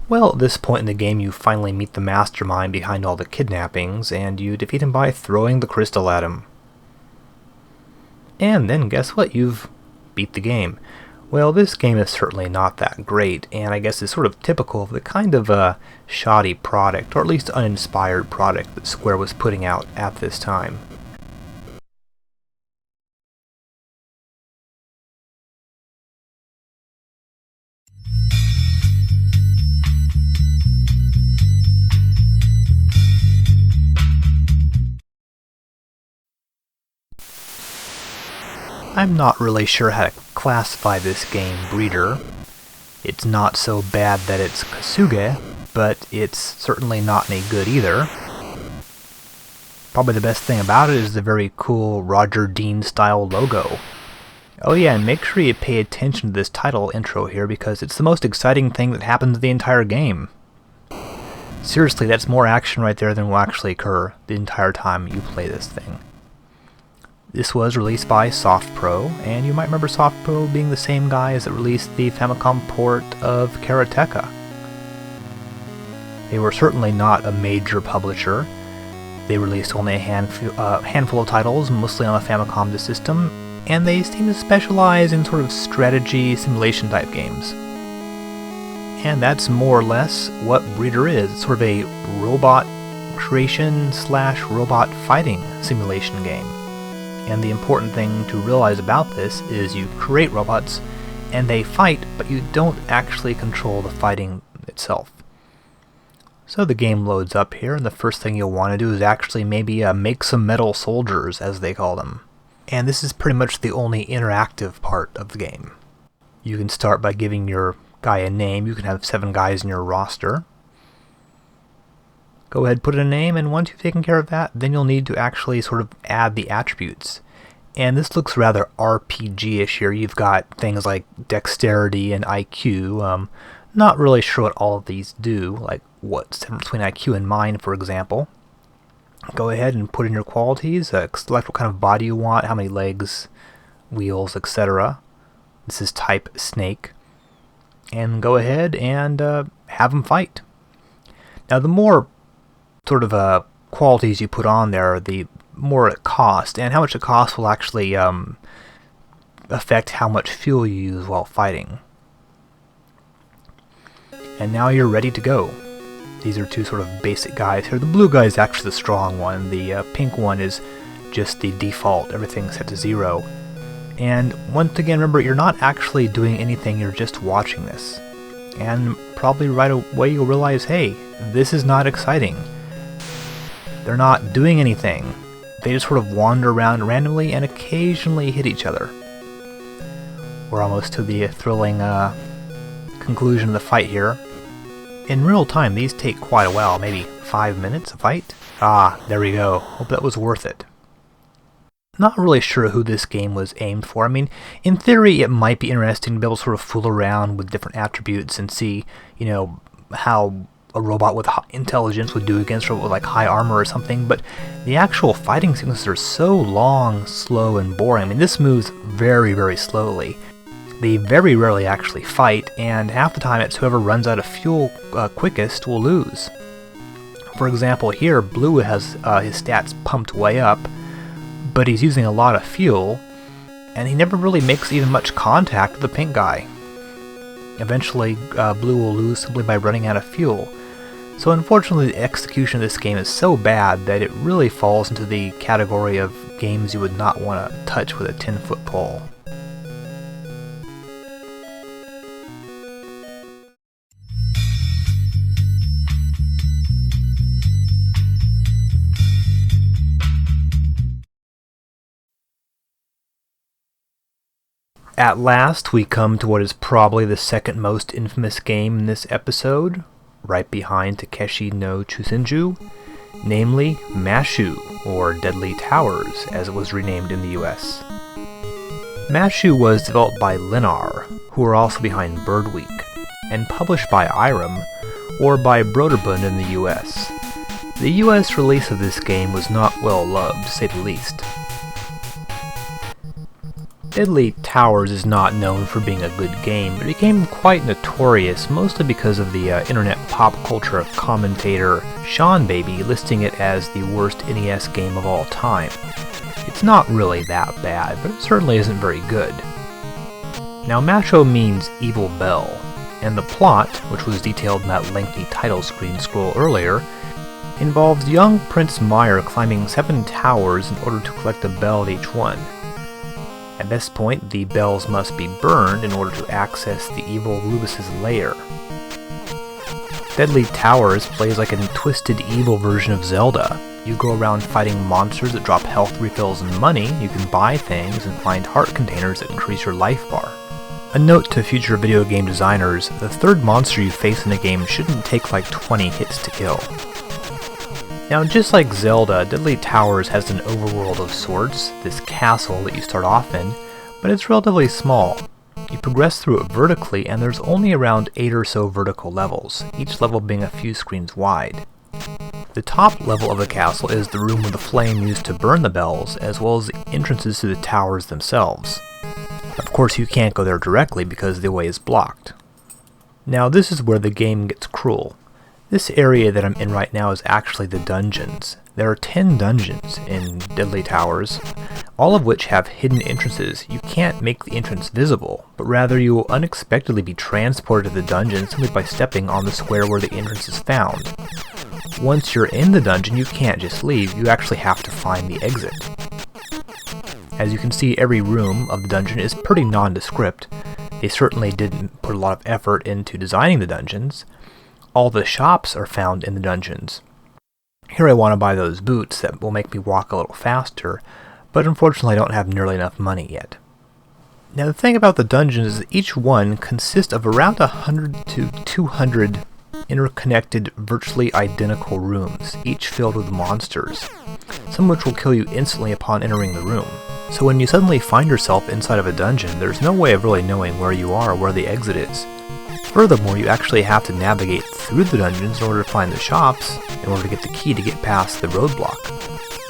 Well, at this point in the game you finally meet the mastermind behind all the kidnappings, and you defeat him by throwing the crystal at him. And then guess what? You've beat the game. Well, this game is certainly not that great, and I guess it's sort of typical of the kind of shoddy product, or at least uninspired product that Square was putting out at this time. I'm not really sure how to classify this game breeder. It's not so bad that it's Kasuge, but it's certainly not any good either. Probably the best thing about it is the very cool Roger Dean style logo. Oh yeah, and make sure you pay attention to this title intro here because it's the most exciting thing that happens in the entire game. Seriously, that's more action right there than will actually occur the entire time you play this thing. This was released by SoftPro, and you might remember SoftPro being the same guys that released the Famicom port of Karateka. They were certainly not a major publisher. They released only a handful of titles, mostly on the Famicom system, and they seem to specialize in sort of strategy simulation type games. And that's more or less what Breeder is. It's sort of a robot creation / robot fighting simulation game. And the important thing to realize about this is you create robots and they fight, but you don't actually control the fighting itself. So the game loads up here, and the first thing you'll want to do is actually maybe make some metal soldiers, as they call them. And this is pretty much the only interactive part of the game. You can start by giving your guy a name. You can have 7 guys in your roster. Go ahead, put in a name, and once you've taken care of that, then you'll need to actually sort of add the attributes. And this looks rather RPG-ish here. You've got things like dexterity and IQ. Not really sure what all of these do, like what's the difference between IQ and mind, for example. Go ahead and put in your qualities, select what kind of body you want, how many legs, wheels, etc. This is type snake. And go ahead and have them fight. Now the more sort of qualities you put on there, the more it costs, and how much it costs will actually affect how much fuel you use while fighting. And now you're ready to go. These are 2 sort of basic guys here. The blue guy is actually the strong one. The pink one is just the default. Everything's set to 0. And once again, remember, you're not actually doing anything, you're just watching this. And probably right away you'll realize, hey, this is not exciting. They're not doing anything. They just sort of wander around randomly and occasionally hit each other. We're almost to the thrilling conclusion of the fight here. In real time, these take quite a while, maybe 5 minutes a fight. Ah, there we go. Hope that was worth it. Not really sure who this game was aimed for. I mean, in theory, it might be interesting to be able to sort of fool around with different attributes and see, you know, how a robot with intelligence would do against a robot with like high armor or something, but the actual fighting sequences are so long, slow, and boring. I mean, this moves very, very slowly. They very rarely actually fight, and half the time it's whoever runs out of fuel quickest will lose. For example, here, Blue has his stats pumped way up, but he's using a lot of fuel, and he never really makes even much contact with the pink guy. Eventually, Blue will lose simply by running out of fuel. So unfortunately, the execution of this game is so bad that it really falls into the category of games you would not want to touch with a 10-foot pole. At last, we come to what is probably the second most infamous game in this episode, right behind Takeshi no Chousenjou, namely Mashu, or Deadly Towers, as it was renamed in the US. Mashu was developed by Linar, who are also behind Bird Week, and published by Irem, or by Broderbund in the US. The US release of this game was not well loved, to say the least. Deadly Towers is not known for being a good game, but it became quite notorious, mostly because of the internet pop culture commentator Sean Baby listing it as the worst NES game of all time. It's not really that bad, but it certainly isn't very good. Now, Masho means Evil Bell, and the plot, which was detailed in that lengthy title screen scroll earlier, involves young Prince Meyer climbing 7 towers in order to collect a bell at each one. At this point, the bells must be burned in order to access the evil Rubus's lair. Deadly Towers plays like a twisted evil version of Zelda. You go around fighting monsters that drop health refills and money, you can buy things and find heart containers that increase your life bar. A note to future video game designers, the third monster you face in a game shouldn't take like 20 hits to kill. Now, just like Zelda, Deadly Towers has an overworld of sorts, this castle that you start off in, but it's relatively small. You progress through it vertically, and there's only around 8 or so vertical levels, each level being a few screens wide. The top level of the castle is the room with the flame used to burn the bells, as well as the entrances to the towers themselves. Of course, you can't go there directly because the way is blocked. Now, this is where the game gets cruel. This area that I'm in right now is actually the dungeons. There are 10 dungeons in Deadly Towers, all of which have hidden entrances. You can't make the entrance visible, but rather you will unexpectedly be transported to the dungeon simply by stepping on the square where the entrance is found. Once you're in the dungeon, you can't just leave, you actually have to find the exit. As you can see, every room of the dungeon is pretty nondescript. They certainly didn't put a lot of effort into designing the dungeons. All the shops are found in the dungeons. Here I want to buy those boots that will make me walk a little faster, but unfortunately I don't have nearly enough money yet. Now the thing about the dungeons is that each one consists of around 100 to 200 interconnected, virtually identical rooms, each filled with monsters, some of which will kill you instantly upon entering the room. So when you suddenly find yourself inside of a dungeon, there's no way of really knowing where you are or where the exit is. Furthermore, you actually have to navigate through the dungeons in order to find the shops, in order to get the key to get past the roadblock.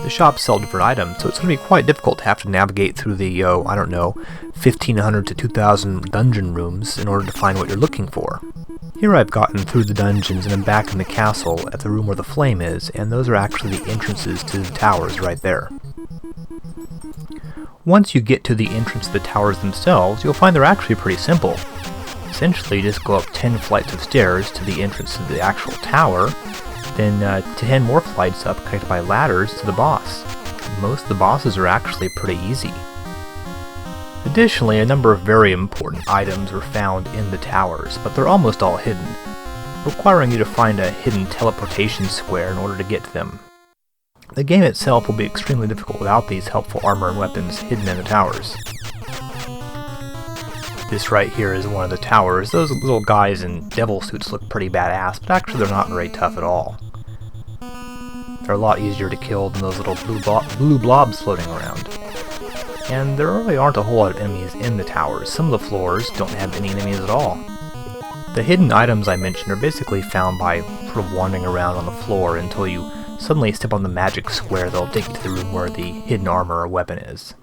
The shops sell different items, so it's going to be quite difficult to have to navigate through the, 1,500 to 2,000 dungeon rooms in order to find what you're looking for. Here I've gotten through the dungeons and I'm back in the castle at the room where the flame is, and those are actually the entrances to the towers right there. Once you get to the entrance to the towers themselves, you'll find they're actually pretty simple. Essentially, you just go up 10 flights of stairs to the entrance to the actual tower, then 10 more flights up connected by ladders to the boss. Most of the bosses are actually pretty easy. Additionally, a number of very important items are found in the towers, but they're almost all hidden, requiring you to find a hidden teleportation square in order to get to them. The game itself will be extremely difficult without these helpful armor and weapons hidden in the towers. This right here is one of the towers. Those little guys in devil suits look pretty badass, but actually they're not very tough at all. They're a lot easier to kill than those little blue blobs floating around. And there really aren't a whole lot of enemies in the towers. Some of the floors don't have any enemies at all. The hidden items I mentioned are basically found by sort of wandering around on the floor until you suddenly step on the magic square that'll take you to the room where the hidden armor or weapon is.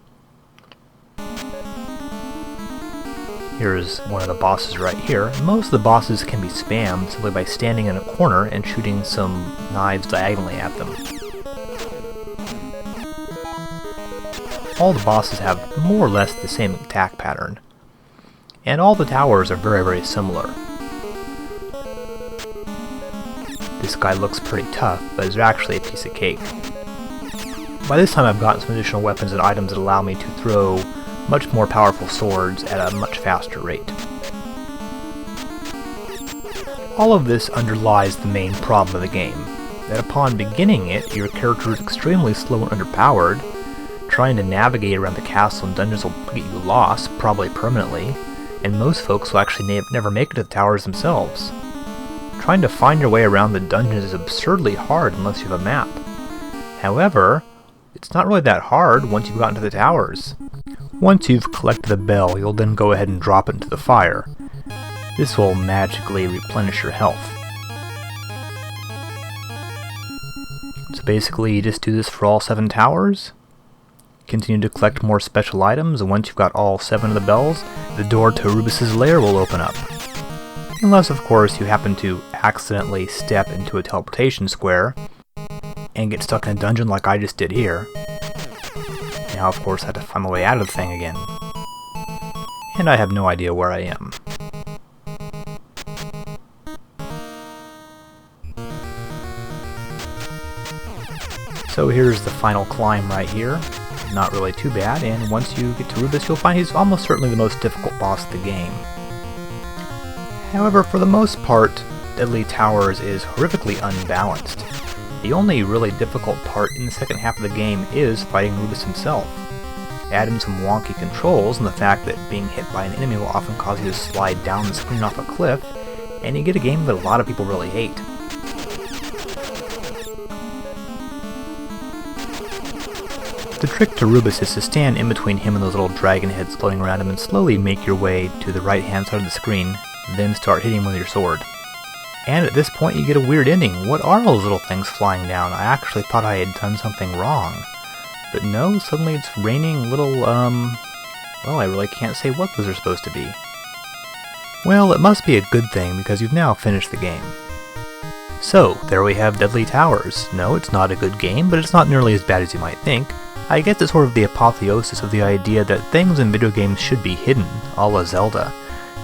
Here's one of the bosses right here. Most of the bosses can be spammed simply by standing in a corner and shooting some knives diagonally at them. All the bosses have more or less the same attack pattern, and all the towers are very, very similar. This guy looks pretty tough, but is actually a piece of cake. By this time I've gotten some additional weapons and items that allow me to throw much more powerful swords at a much faster rate. All of this underlies the main problem of the game, that upon beginning it, your character is extremely slow and underpowered. Trying to navigate around the castle and dungeons will get you lost, probably permanently, and most folks will actually never make it to the towers themselves. Trying to find your way around the dungeons is absurdly hard unless you have a map. However, it's not really that hard once you've gotten to the towers. Once you've collected the bell, you'll then go ahead and drop it into the fire. This will magically replenish your health. So basically you just do this for all 7 towers, continue to collect more special items, and once you've got all 7 of the bells, the door to Rubus's lair will open up. Unless, of course, you happen to accidentally step into a teleportation square and get stuck in a dungeon like I just did here. Now, of course, I have to find my way out of the thing again. And I have no idea where I am. So here's the final climb right here. Not really too bad, and once you get to Rubus, you'll find he's almost certainly the most difficult boss of the game. However, for the most part, Deadly Towers is horrifically unbalanced. The only really difficult part in the second half of the game is fighting Rubus himself. Add in some wonky controls and the fact that being hit by an enemy will often cause you to slide down the screen off a cliff, and you get a game that a lot of people really hate. The trick to Rubus is to stand in between him and those little dragon heads floating around him and slowly make your way to the right hand side of the screen, then start hitting him with your sword. And at this point you get a weird ending. What are those little things flying down? I actually thought I had done something wrong. But no, suddenly it's raining little, well, I really can't say what those are supposed to be. Well, it must be a good thing because you've now finished the game. So, there we have Deadly Towers. No, it's not a good game, but it's not nearly as bad as you might think. I guess it's sort of the apotheosis of the idea that things in video games should be hidden, a la Zelda.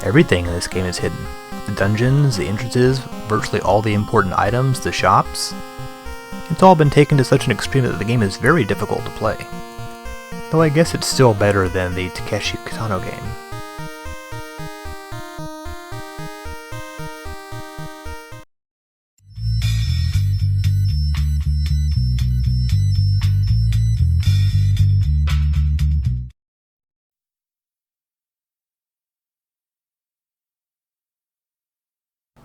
Everything in this game is hidden. The dungeons, the entrances, virtually all the important items, the shops. It's all been taken to such an extreme that the game is very difficult to play. Though I guess it's still better than the Takeshi Kitano game.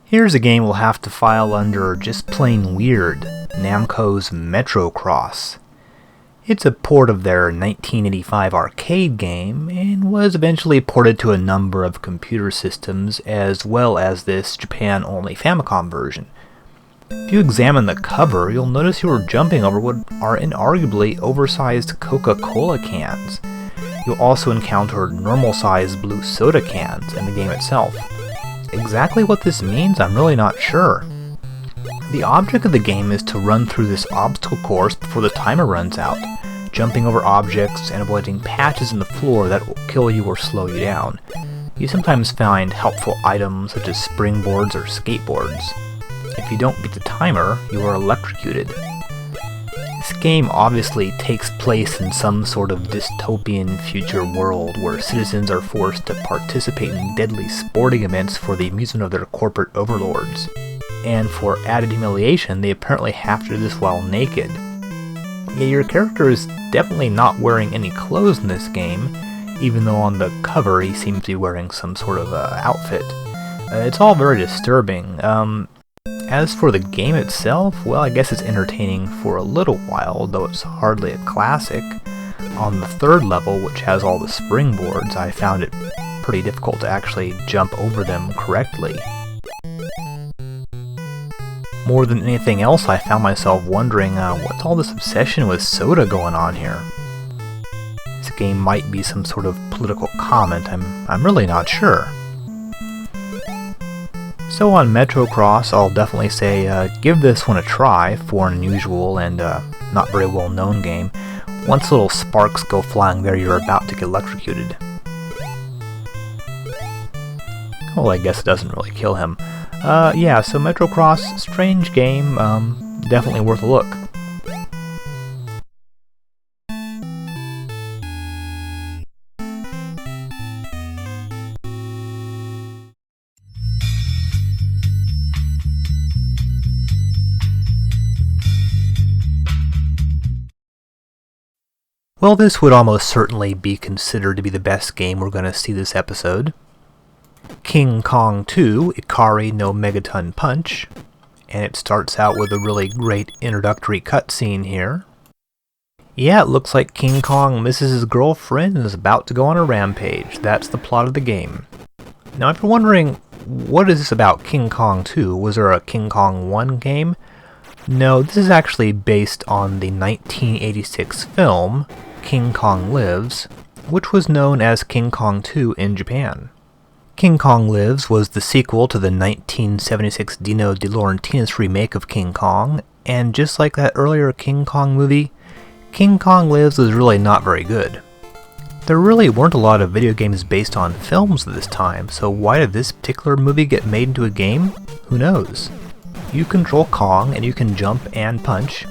Here's a game we'll have to file under just plain weird, Namco's Metrocross. It's a port of their 1985 arcade game, and was eventually ported to a number of computer systems, as well as this Japan-only Famicom version. If you examine the cover, you'll notice you are jumping over what are inarguably oversized Coca-Cola cans. You'll also encounter normal-sized blue soda cans in the game itself. Exactly what this means, I'm really not sure. The object of the game is to run through this obstacle course before the timer runs out, jumping over objects and avoiding patches in the floor that will kill you or slow you down. You sometimes find helpful items such as springboards or skateboards. If you don't beat the timer, you are electrocuted. This game obviously takes place in some sort of dystopian future world where citizens are forced to participate in deadly sporting events for the amusement of their corporate overlords. And for added humiliation, they apparently have to do this while naked. Yeah, your character is definitely not wearing any clothes in this game, even though on the cover he seems to be wearing some sort of outfit. It's all very disturbing. As for the game itself, well, I guess it's entertaining for a little while, though it's hardly a classic. On the third level, which has all the springboards, I found it pretty difficult to actually jump over them correctly. More than anything else, I found myself wondering, what's all this obsession with soda going on here? This game might be some sort of political comment, I'm really not sure. So on Metrocross, I'll definitely say give this one a try for an unusual and not very well known game. Once little sparks go flying there, you're about to get electrocuted. Well, I guess it doesn't really kill him. Yeah, so Metrocross, strange game, definitely worth a look. Well, this would almost certainly be considered to be the best game we're going to see this episode. King Kong 2, Ikari no Megaton Punch, and it starts out with a really great introductory cutscene here. Yeah, it looks like King Kong misses his girlfriend and is about to go on a rampage. That's the plot of the game. Now, if you're wondering, what is this about King Kong 2? Was there a King Kong 1 game? No, this is actually based on the 1986 film, King Kong Lives, which was known as King Kong 2 in Japan. King Kong Lives was the sequel to the 1976 Dino De Laurentiis remake of King Kong, and just like that earlier King Kong movie, King Kong Lives was really not very good. There really weren't a lot of video games based on films at this time, so why did this particular movie get made into a game? Who knows? You control Kong, and you can jump and punch.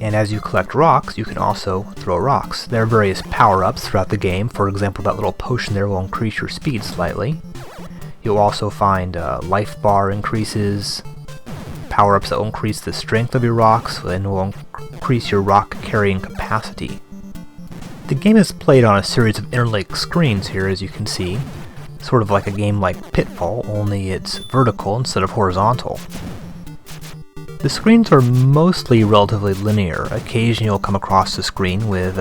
And as you collect rocks, you can also throw rocks. There are various power-ups throughout the game. For example, that little potion there will increase your speed slightly. You'll also find life bar increases, power-ups that will increase the strength of your rocks, and will increase your rock carrying capacity. The game is played on a series of interlaced screens here, as you can see. Sort of like a game like Pitfall, only it's vertical instead of horizontal. The screens are mostly relatively linear. Occasionally you'll come across the screen with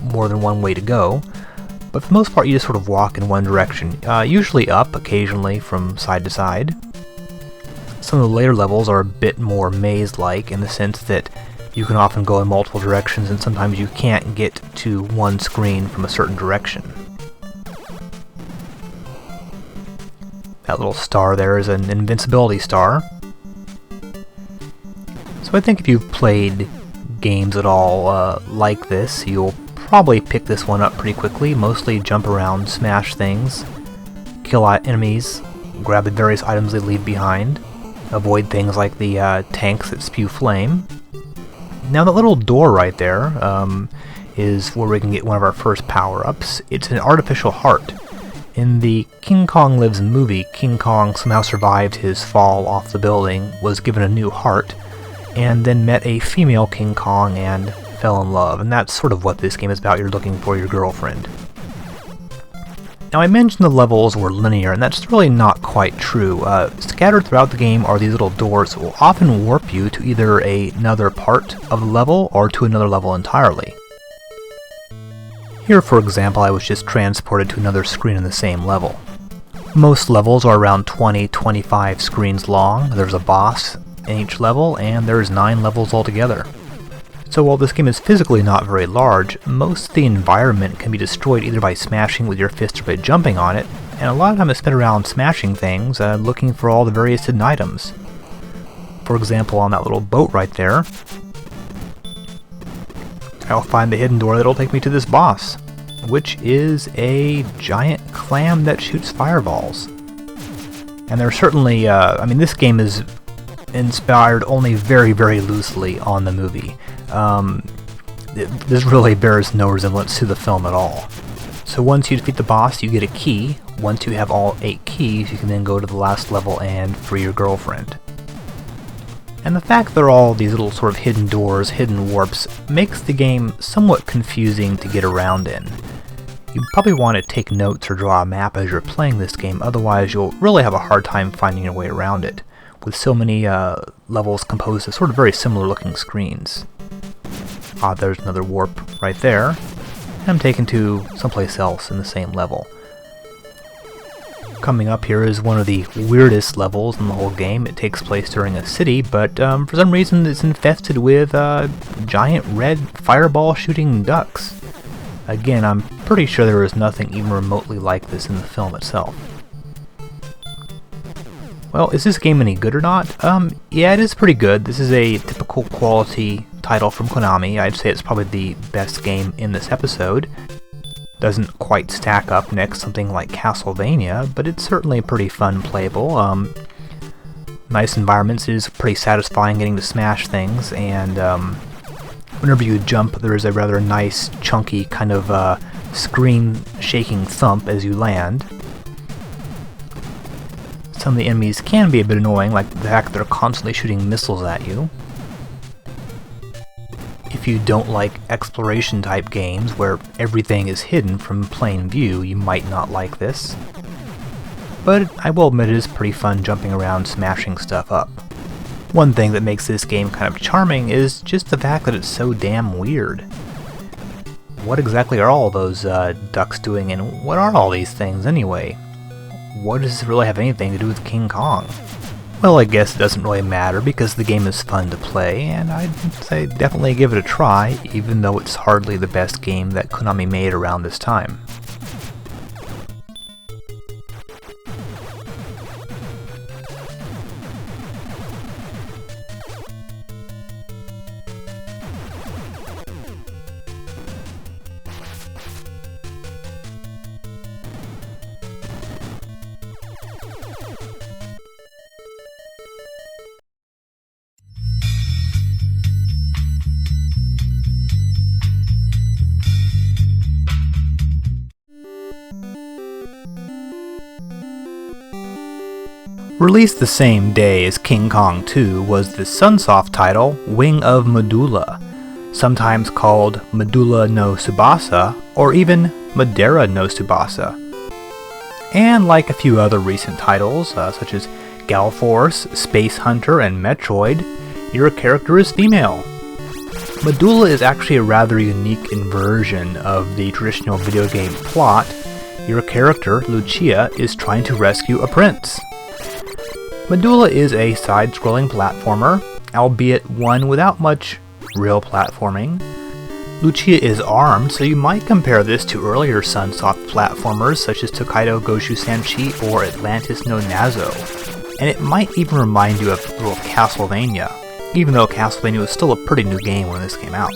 more than one way to go, but for the most part you just sort of walk in one direction, usually up, occasionally from side to side. Some of the later levels are a bit more maze-like in the sense that you can often go in multiple directions and sometimes you can't get to one screen from a certain direction. That little star there is an invincibility star. So I think if you've played games at all like this, you'll probably pick this one up pretty quickly. Mostly jump around, smash things, kill enemies, grab the various items they leave behind, avoid things like the tanks that spew flame. Now that little door right there is where we can get one of our first power-ups. It's an artificial heart. In the King Kong Lives movie, King Kong somehow survived his fall off the building, was given a new heart, and then met a female King Kong and fell in love. And that's sort of what this game is about. You're looking for your girlfriend. Now I mentioned the levels were linear, and that's really not quite true. Scattered throughout the game are these little doors that will often warp you to either another part of the level or to another level entirely. Here, for example, I was just transported to another screen in the same level. Most levels are around 20-25 screens long. There's a boss in each level, and there's 9 levels altogether. So while this game is physically not very large, most of the environment can be destroyed either by smashing with your fist or by jumping on it, and a lot of time is spent around smashing things, looking for all the various hidden items. For example, on that little boat right there, I'll find the hidden door that'll take me to this boss, which is a giant clam that shoots fireballs. And there's certainly, I mean, this game is inspired only very, very loosely on the movie. This really bears no resemblance to the film at all. So once you defeat the boss, you get a key. Once you have all 8 keys, you can then go to the last level and free your girlfriend. And the fact there are all these little sort of hidden doors, hidden warps, makes the game somewhat confusing to get around in. You probably want to take notes or draw a map as you're playing this game, otherwise you'll really have a hard time finding your way around it, with so many levels composed of sort of very similar looking screens. There's another warp right there, and I'm taken to someplace else in the same level. Coming up here is one of the weirdest levels in the whole game. It takes place during a city, but for some reason it's infested with giant red fireball shooting ducks. Again, I'm pretty sure there is nothing even remotely like this in the film itself. Well, is this game any good or not? Yeah, it is pretty good. This is a typical quality title from Konami. I'd say it's probably the best game in this episode. Doesn't quite stack up next to something like Castlevania, but it's certainly pretty fun playable. Nice environments. It is pretty satisfying getting to smash things, and whenever you jump, there is a rather nice, chunky kind of screen-shaking thump as you land. Some of the enemies can be a bit annoying, like the fact that they're constantly shooting missiles at you. If you don't like exploration type games where everything is hidden from plain view, you might not like this. But I will admit it is pretty fun jumping around smashing stuff up. One thing that makes this game kind of charming is just the fact that it's so damn weird. What exactly are all those ducks doing, and what are all these things anyway? What does this really have anything to do with King Kong? Well, I guess it doesn't really matter because the game is fun to play, and I'd say definitely give it a try, even though it's hardly the best game that Konami made around this time. Released the same day as King Kong 2 was the Sunsoft title Wing of Madoola, sometimes called Madoola no Tsubasa or even Madara no Tsubasa. And like a few other recent titles, such as Gall Force, Space Hunter, and Metroid, your character is female. Madoola is actually a rather unique inversion of the traditional video game plot. Your character, Lucia, is trying to rescue a prince. Madoola is a side-scrolling platformer, albeit one without much real platforming. Lucia is armed, so you might compare this to earlier Sunsoft platformers such as Tokaido Goshu Sanchi or Atlantis no Nazo, and it might even remind you of a little Castlevania, even though Castlevania was still a pretty new game when this came out.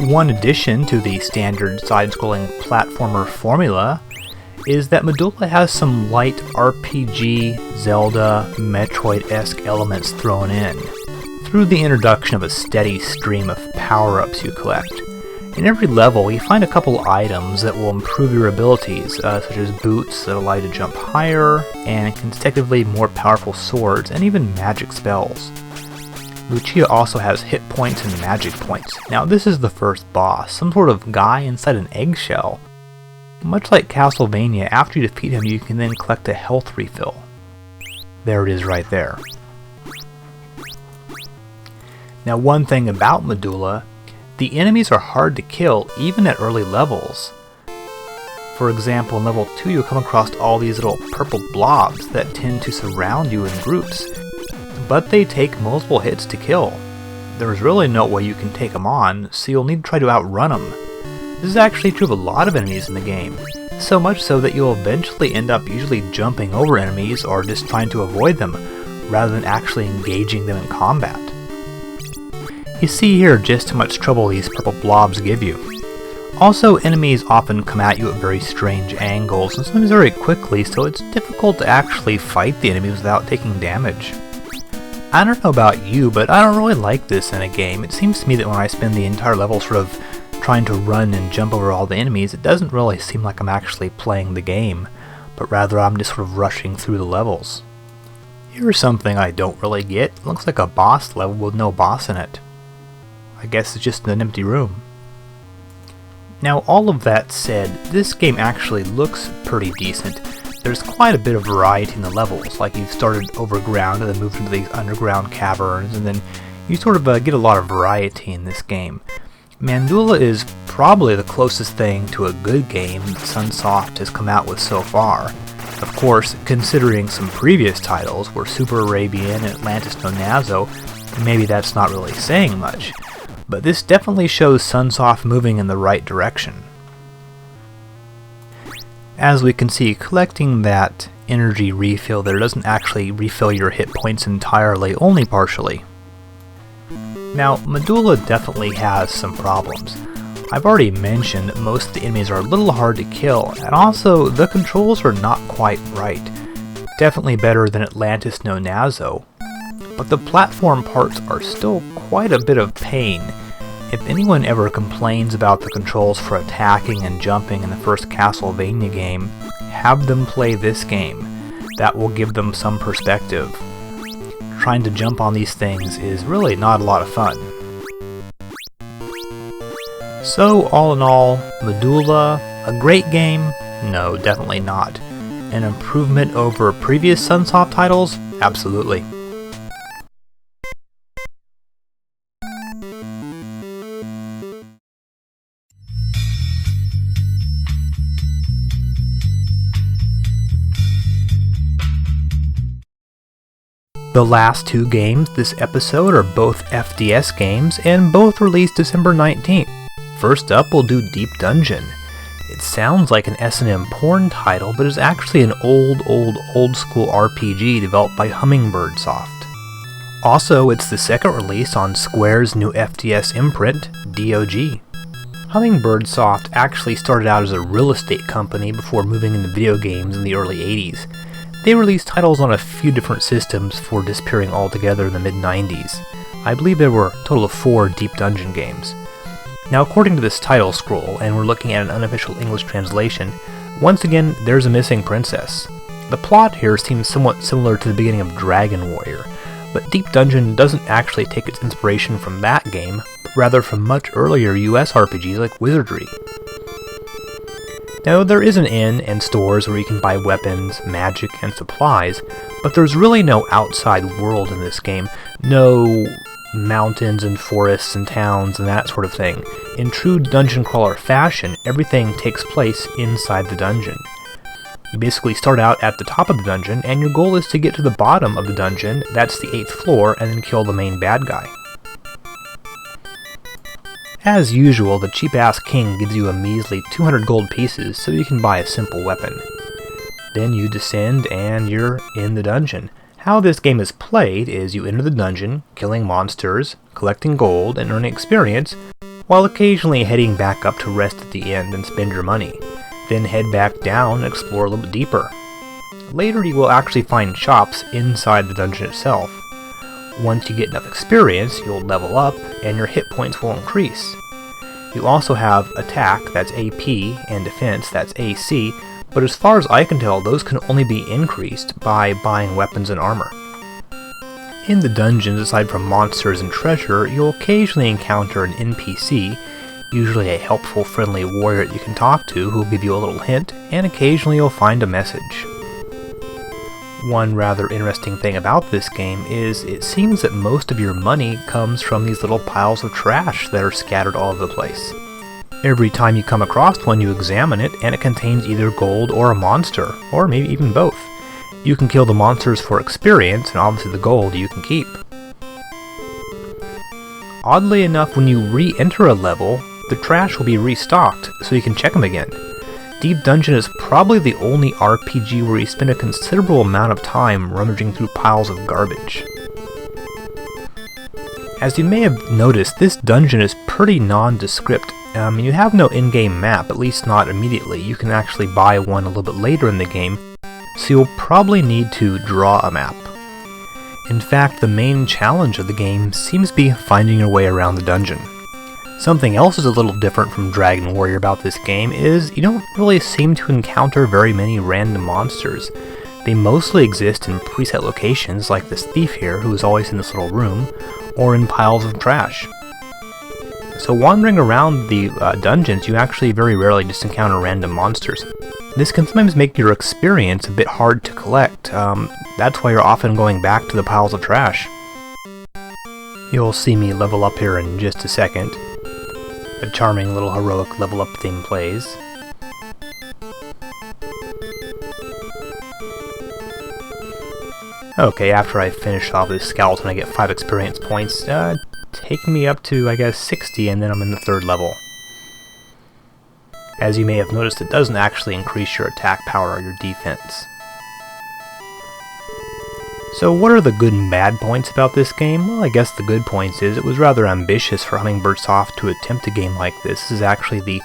One addition to the standard side-scrolling platformer formula is that Madoola has some light RPG, Zelda, Metroid-esque elements thrown in, through the introduction of a steady stream of power-ups you collect. In every level, you find a couple items that will improve your abilities, such as boots that allow you to jump higher, and consecutively more powerful swords, and even magic spells. Lucia also has hit points and magic points. Now this is the first boss, some sort of guy inside an eggshell. Much like Castlevania, after you defeat him you can then collect a health refill. There it is right there. Now one thing about Madoola, the enemies are hard to kill even at early levels. For example, in level 2 you'll come across all these little purple blobs that tend to surround you in groups, but they take multiple hits to kill. There's really no way you can take them on, so you'll need to try to outrun them. This is actually true of a lot of enemies in the game, so much so that you'll eventually end up usually jumping over enemies or just trying to avoid them, rather than actually engaging them in combat. You see here just how much trouble these purple blobs give you. Also, enemies often come at you at very strange angles, and sometimes very quickly, so it's difficult to actually fight the enemies without taking damage. I don't know about you, but I don't really like this in a game. It seems to me that when I spend the entire level sort of trying to run and jump over all the enemies, it doesn't really seem like I'm actually playing the game, but rather I'm just sort of rushing through the levels. Here's something I don't really get. It looks like a boss level with no boss in it. I guess it's just an empty room. Now all of that said, this game actually looks pretty decent. There's quite a bit of variety in the levels, like you've started overground and then moved into these underground caverns, and then you sort of get a lot of variety in this game. Madoola is probably the closest thing to a good game that Sunsoft has come out with so far. Of course, considering some previous titles were Super Arabian and Atlantis no Nazo, maybe that's not really saying much, but this definitely shows Sunsoft moving in the right direction. As we can see, collecting that energy refill there doesn't actually refill your hit points entirely, only partially. Now, Madoola definitely has some problems. I've already mentioned that most of the enemies are a little hard to kill, and also the controls are not quite right. Definitely better than Atlantis no Nazo, but the platform parts are still quite a bit of pain. If anyone ever complains about the controls for attacking and jumping in the first Castlevania game, have them play this game. That will give them some perspective. Trying to jump on these things is really not a lot of fun. So all in all, Madoola, a great game? No, definitely not. An improvement over previous Sunsoft titles? Absolutely. The last two games this episode are both FDS games, and both released December 19th. First up, we'll do Deep Dungeon. It sounds like an S&M porn title, but is actually an old school RPG developed by Hummingbird Soft. Also, it's the second release on Square's new FDS imprint, DOG. Hummingbird Soft actually started out as a real estate company before moving into video games in the early 80s. They released titles on a few different systems before disappearing altogether in the mid-90s. I believe there were a total of 4 Deep Dungeon games. Now according to this title scroll, and we're looking at an unofficial English translation, once again there's a missing princess. The plot here seems somewhat similar to the beginning of Dragon Warrior, but Deep Dungeon doesn't actually take its inspiration from that game, but rather from much earlier US RPGs like Wizardry. Now, there is an inn and stores where you can buy weapons, magic, and supplies, but there's really no outside world in this game. No mountains and forests and towns and that sort of thing. In true dungeon crawler fashion, everything takes place inside the dungeon. You basically start out at the top of the dungeon, and your goal is to get to the bottom of the dungeon, that's the 8th floor, and then kill the main bad guy. As usual, the cheap-ass king gives you a measly 200 gold pieces so you can buy a simple weapon. Then you descend and you're in the dungeon. How this game is played is you enter the dungeon, killing monsters, collecting gold, and earning experience, while occasionally heading back up to rest at the end and spend your money. Then head back down and explore a little bit deeper. Later you will actually find shops inside the dungeon itself. Once you get enough experience, you'll level up and your hit points will increase. You also have attack, that's AP, and defense, that's AC, but as far as I can tell, those can only be increased by buying weapons and armor. In the dungeons, aside from monsters and treasure, you'll occasionally encounter an NPC, usually a helpful, friendly warrior that you can talk to who'll give you a little hint, and occasionally you'll find a message. One rather interesting thing about this game is it seems that most of your money comes from these little piles of trash that are scattered all over the place. Every time you come across one, you examine it, and it contains either gold or a monster, or maybe even both. You can kill the monsters for experience, and obviously the gold you can keep. Oddly enough, when you re-enter a level, the trash will be restocked, so you can check them again. Deep Dungeon is probably the only RPG where you spend a considerable amount of time rummaging through piles of garbage. As you may have noticed, this dungeon is pretty nondescript. You have no in-game map, at least not immediately. You can actually buy one a little bit later in the game, so you'll probably need to draw a map. In fact, the main challenge of the game seems to be finding your way around the dungeon. Something else is a little different from Dragon Warrior about this game is you don't really seem to encounter very many random monsters. They mostly exist in preset locations like this thief here who is always in this little room, or in piles of trash. So wandering around the dungeons, you actually very rarely just encounter random monsters. This can sometimes make your experience a bit hard to collect. That's why you're often going back to the piles of trash. You'll see me level up here in just a second. A charming little heroic level up theme plays. Okay, after I finish off this skeleton I get 5 experience points, taking me up to, I guess, 60, and then I'm in the 3rd level. As you may have noticed, it doesn't actually increase your attack power or your defense. So what are the good and bad points about this game? Well, I guess the good points is it was rather ambitious for Hummingbird Soft to attempt a game like this. This is actually the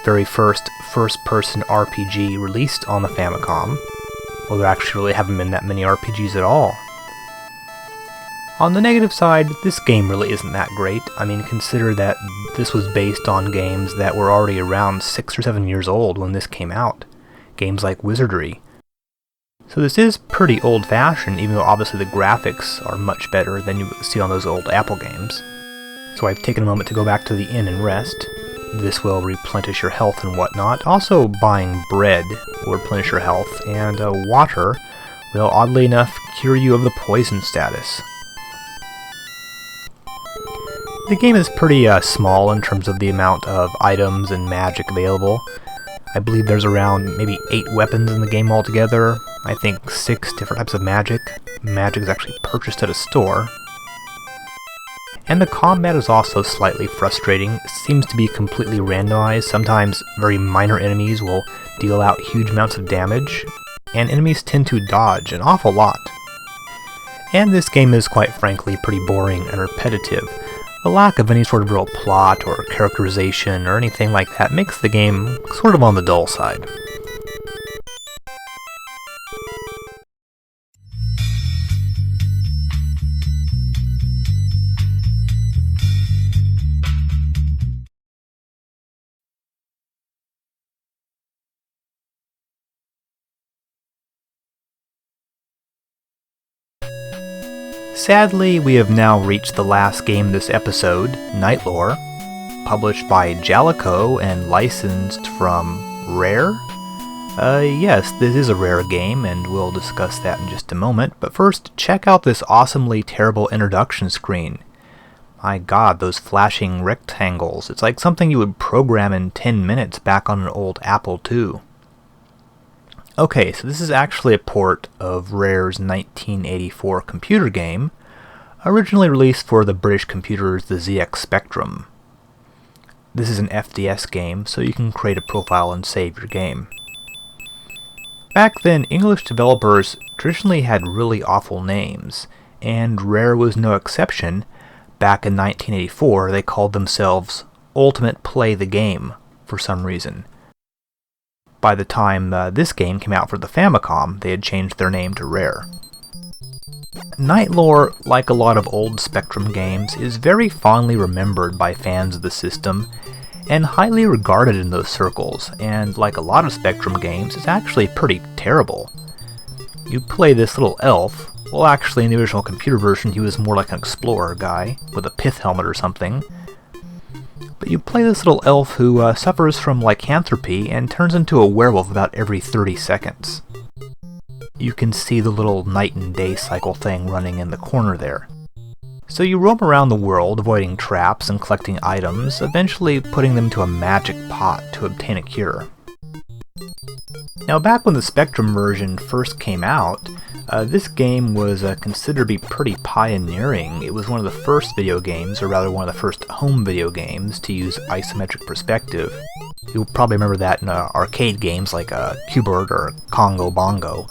very first first-person RPG released on the Famicom. Well, there actually really haven't been that many RPGs at all. On the negative side, this game really isn't that great. I mean, consider that this was based on games that were already around 6 or 7 years old when this came out. Games like Wizardry. So this is pretty old-fashioned, even though obviously the graphics are much better than you see on those old Apple games. So I've taken a moment to go back to the inn and rest. This will replenish your health and whatnot. Also, buying bread will replenish your health, and water will, oddly enough, cure you of the poison status. The game is pretty small in terms of the amount of items and magic available. I believe there's around maybe 8 weapons in the game altogether. I think 6 different types of magic. Magic is actually purchased at a store. And the combat is also slightly frustrating. It seems to be completely randomized. Sometimes very minor enemies will deal out huge amounts of damage, and enemies tend to dodge an awful lot. And this game is quite frankly pretty boring and repetitive. The lack of any sort of real plot or characterization or anything like that makes the game sort of on the dull side. Sadly, we have now reached the last game this episode, Nightlore, published by Jalico and licensed from Rare? Yes, this is a Rare game, and we'll discuss that in just a moment, but first, check out this awesomely terrible introduction screen. My god, those flashing rectangles. It's like something you would program in 10 minutes back on an old Apple II. Okay, so this is actually a port of Rare's 1984 computer game, originally released for the British computers the ZX Spectrum. This is an FDS game, so you can create a profile and save your game. Back then, English developers traditionally had really awful names, and Rare was no exception. Back in 1984, they called themselves Ultimate Play the Game for some reason. By the time this game came out for the Famicom, they had changed their name to Rare. Night Lore, like a lot of old Spectrum games, is very fondly remembered by fans of the system, and highly regarded in those circles, and like a lot of Spectrum games, it's actually pretty terrible. You play this little elf. Well, actually in the original computer version he was more like an explorer guy, with a pith helmet or something. But you play this little elf who suffers from lycanthropy and turns into a werewolf about every 30 seconds. You can see the little night and day cycle thing running in the corner there. So you roam around the world, avoiding traps and collecting items, eventually putting them to a magic pot to obtain a cure. Now, back when the Spectrum version first came out, this game was considered to be pretty pioneering. It was one of the first video games, or rather one of the first home video games, to use isometric perspective. You'll probably remember that in arcade games like Q*bert or Congo Bongo.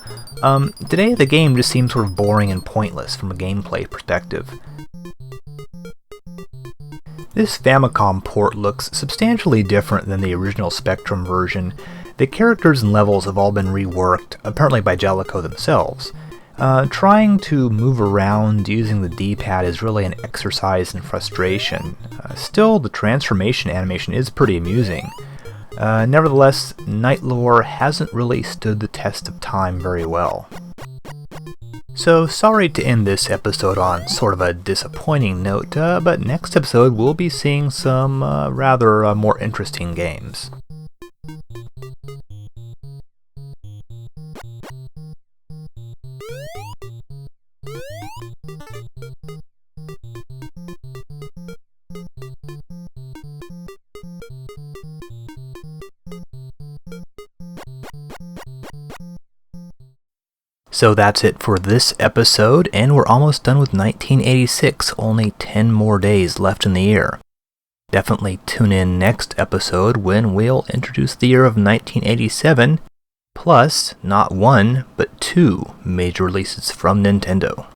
Today the game just seems sort of boring and pointless from a gameplay perspective. This Famicom port looks substantially different than the original Spectrum version. The characters and levels have all been reworked, apparently by Jellicoe themselves. Trying to move around using the D-pad is really an exercise in frustration. Still, the transformation animation is pretty amusing. Nevertheless, Night Lore hasn't really stood the test of time very well. So, sorry to end this episode on sort of a disappointing note, but next episode we'll be seeing some rather more interesting games. So that's it for this episode, and we're almost done with 1986, only 10 more days left in the year. Definitely tune in next episode when we'll introduce the year of 1987, plus not one, but two major releases from Nintendo.